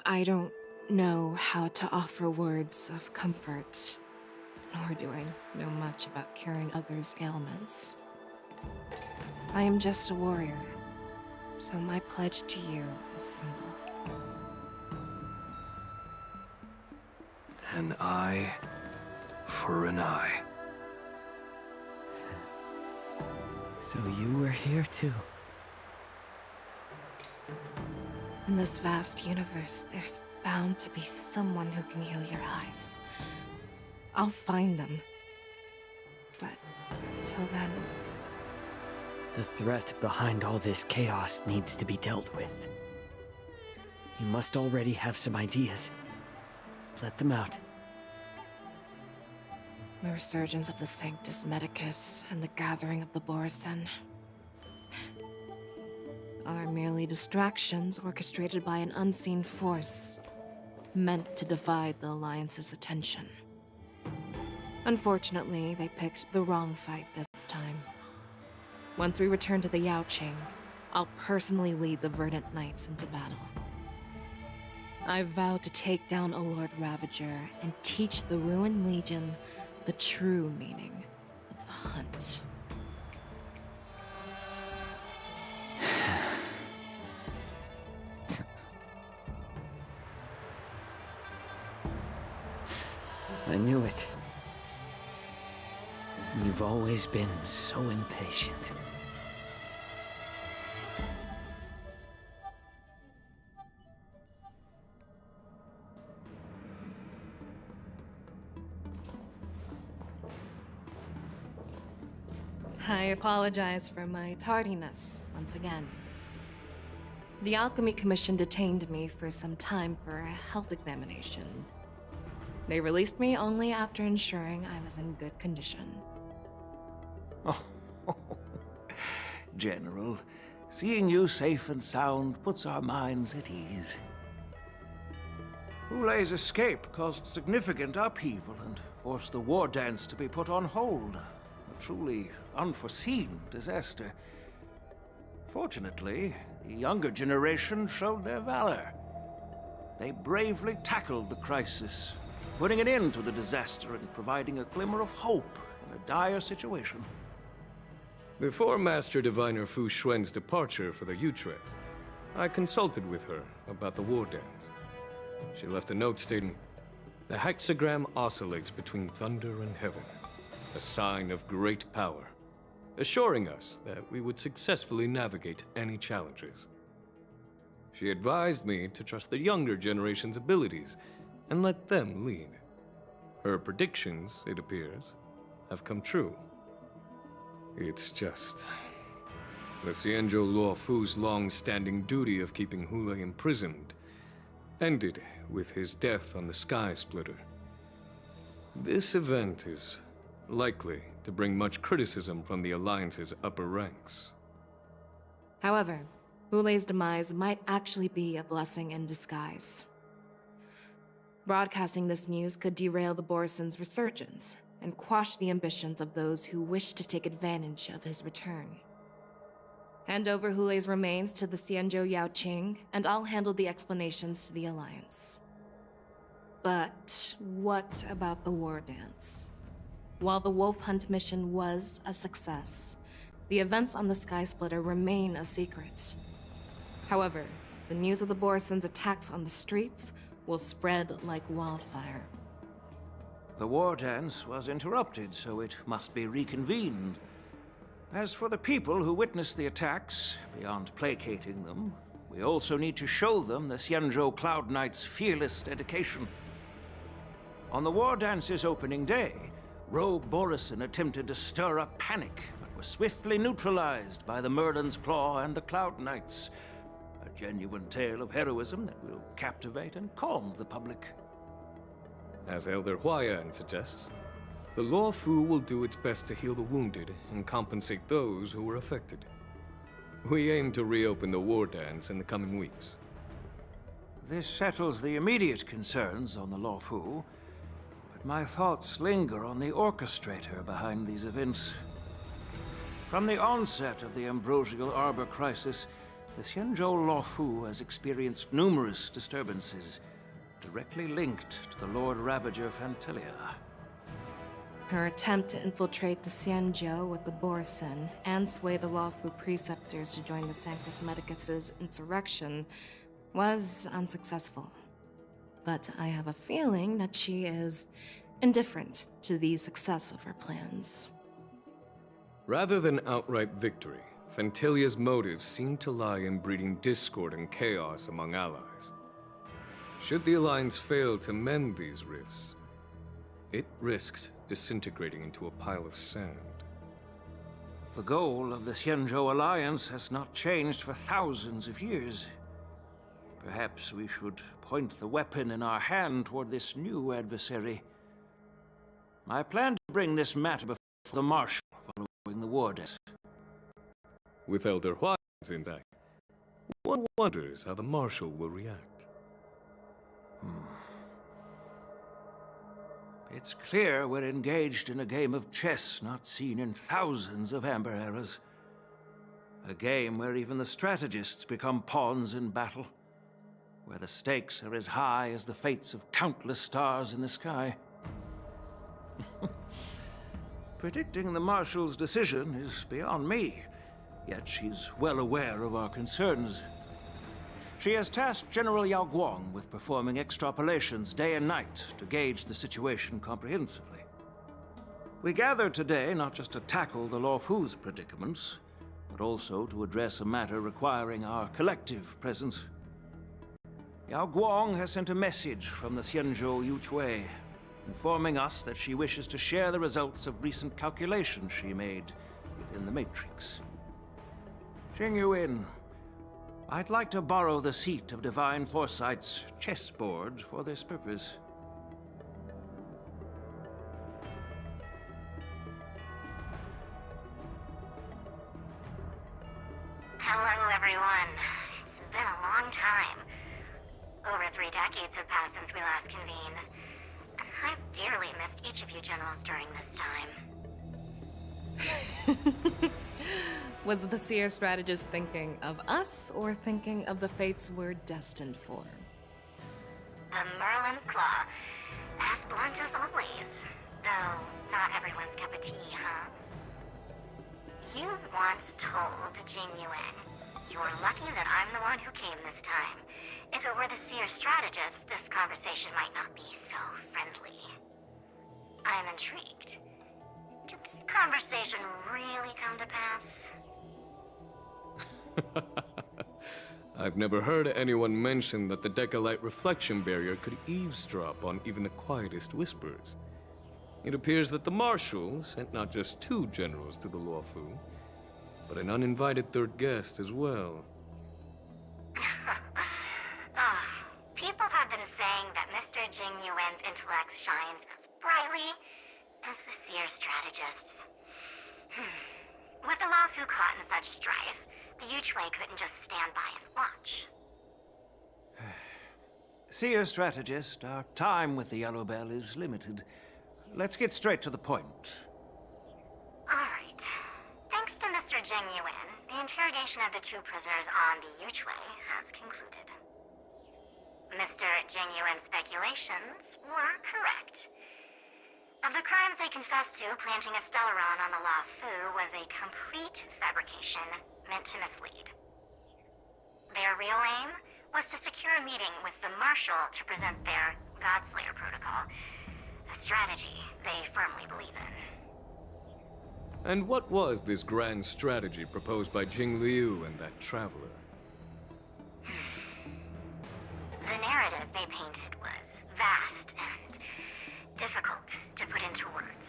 I don't know how to offer words of comfort, nor do I know much about curing others' ailments. I am just a warrior, so my pledge to you is simple. An eye for an eye. So you were here too. In this vast universe, there's bound to be someone who can heal your eyes. I'll find them. But until then... The threat behind all this chaos needs to be dealt with. You must already have some ideas. Let them out. The resurgence of the Sanctus Medicus and the gathering of the Borisin are merely distractions orchestrated by an unseen force, meant to divide the Alliance's attention. Unfortunately, they picked the wrong fight this time. Once we return to the Yaoqing, I'll personally lead the Verdant Knights into battle. I vow to take down a Lord Ravager and teach the Ruined Legion the true meaning of the hunt. I knew it. You've always been so impatient. I apologize for my tardiness once again. The Alchemy Commission detained me for some time for a health examination. They released me only after ensuring I was in good condition. Oh, General, seeing you safe and sound puts our minds at ease. Hulei's escape caused significant upheaval and forced the war dance to be put on hold. A truly unforeseen disaster. Fortunately, the younger generation showed their valor. They bravely tackled the crisis, putting an end to the disaster and providing a glimmer of hope in a dire situation. Before Master Diviner Fu Xuan's departure for the Utrecht, I consulted with her about the war dance. She left a note stating, "The hexagram oscillates between thunder and heaven, a sign of great power, assuring us that we would successfully navigate any challenges." She advised me to trust the younger generation's abilities and let them lead. Her predictions, it appears, have come true. It's just... the Xianzhou Luo Fu's long-standing duty of keeping Hulei imprisoned ended with his death on the Sky Splitter. This event is likely to bring much criticism from the Alliance's upper ranks. However, Hulei's demise might actually be a blessing in disguise. Broadcasting this news could derail the Borison's resurgence and quash the ambitions of those who wish to take advantage of his return. Hand over Hule's remains to the Xianzhou Yaoqing, and I'll handle the explanations to the Alliance. But what about the war dance? While the Wolf Hunt mission was a success, the events on the Sky Splitter remain a secret. However, the news of the Borison's attacks on the streets will spread like wildfire. The war dance was interrupted, so it must be reconvened. As for the people who witnessed the attacks, beyond placating them, we also need to show them the Xianzhou Cloud Knight's fearless dedication. On the war dance's opening day, Rogue Borison attempted to stir up panic, but was swiftly neutralized by the Merlin's Claw and the Cloud Knights. A genuine tale of heroism that will captivate and calm the public. As Elder Huayan suggests, the Law Fu will do its best to heal the wounded and compensate those who were affected. We aim to reopen the war dance in the coming weeks. This settles the immediate concerns on the Law Fu, but my thoughts linger on the orchestrator behind these events. From the onset of the Ambrosial Arbor crisis, the Xianzhou Law Fu has experienced numerous disturbances, directly linked to the Lord Ravager Fantilia. Her attempt to infiltrate the Xianzhou with the Borison and sway the Lawfu preceptors to join the Sanctus Medicus's insurrection was unsuccessful. But I have a feeling that she is indifferent to the success of her plans. Rather than outright victory, Fantilia's motives seem to lie in breeding discord and chaos among allies. Should the Alliance fail to mend these rifts, it risks disintegrating into a pile of sand. The goal of the Xianzhou Alliance has not changed for thousands of years. Perhaps we should point the weapon in our hand toward this new adversary. I plan to bring this matter before the Marshal following the war dance. With Elder Huayan's intact, one wonders how the Marshal will react. It's clear we're engaged in a game of chess not seen in thousands of Amber eras. A game where even the strategists become pawns in battle. Where the stakes are as high as the fates of countless stars in the sky. Predicting the Marshal's decision is beyond me, yet she's well aware of our concerns. She has tasked General Yao Guang with performing extrapolations day and night to gauge the situation comprehensively. We gathered today not just to tackle the Law Fu's predicaments, but also to address a matter requiring our collective presence. Yao Guang has sent a message from the Xianzhou Yuchui, informing us that she wishes to share the results of recent calculations she made within the Matrix. Xing Yuin, I'd like to borrow the seat of Divine Foresight's chessboard for this purpose. Hello, everyone. It's been a long time. Over 3 decades have passed since we last convened. And I've dearly missed each of you generals during this time. Was the Seer strategist thinking of us, or thinking of the fates we're destined for? The Merlin's Claw. As blunt as always. Though, not everyone's cup of tea, huh? You once told Jing Yuan, you were lucky that I'm the one who came this time. If it were the Seer strategist, this conversation might not be so friendly. I'm intrigued. Did the conversation really come to pass? I've never heard anyone mention that the Decalite reflection barrier could eavesdrop on even the quietest whispers. It appears that the Marshal sent not just 2 generals to the Law Fu, but an uninvited 3rd guest as well. People have been saying that Mr. Jing Yuan's intellect shines as brightly as the Seer strategists. With the Law Fu caught in such strife, the Yuchui couldn't just stand by and watch. Seer strategist, our time with the Yellow Bell is limited. Let's get straight to the point. Alright. Thanks to Mr. Genuine, the interrogation of the two prisoners on the Yuchwei has concluded. Mr. Genuine's speculations were correct. Of the crimes they confessed to, planting a Stellaron on the Luofu was a complete fabrication meant to mislead. Their real aim was to secure a meeting with the Marshal to present their Godslayer protocol, a strategy they firmly believe in. And what was this grand strategy proposed by Jing Liu and that traveler? The narrative they painted was vast and difficult to put into words.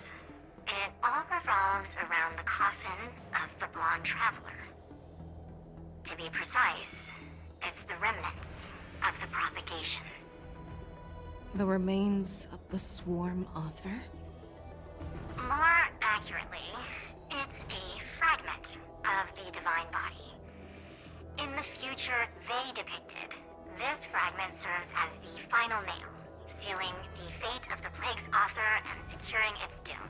It all revolves around the coffin of the blonde traveler. To be precise, it's the remnants of the propagation. The remains of the swarm author? More accurately, it's a fragment of the divine body. In the future they depicted, this fragment serves as the final nail, sealing the fate of the plague's author and securing its doom.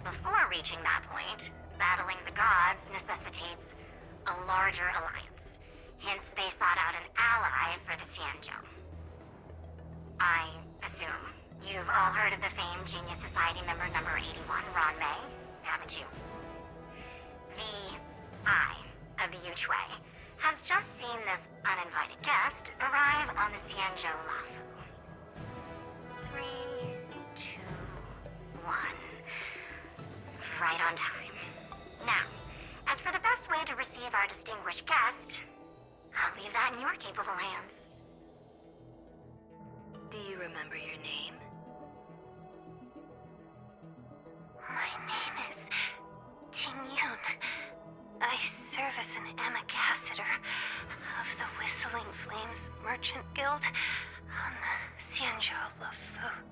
Before reaching that point, battling the gods necessitates a larger alliance. Hence, they sought out an ally for the Xianzhou. I assume you've all heard of the famed Genius Society member number 81, Ron May, haven't you? The Eye of the Yuchwei has just seen this uninvited guest arrive on the Xianzhou Luofu. 3, 2, 1. Right on time. Now, as for the best way to receive our distinguished guest, I'll leave that in your capable hands. Do you remember your name? My name is Tingyun. I serve as an ambassador of the Whistling Flames Merchant Guild on the Xianzhou Luofu.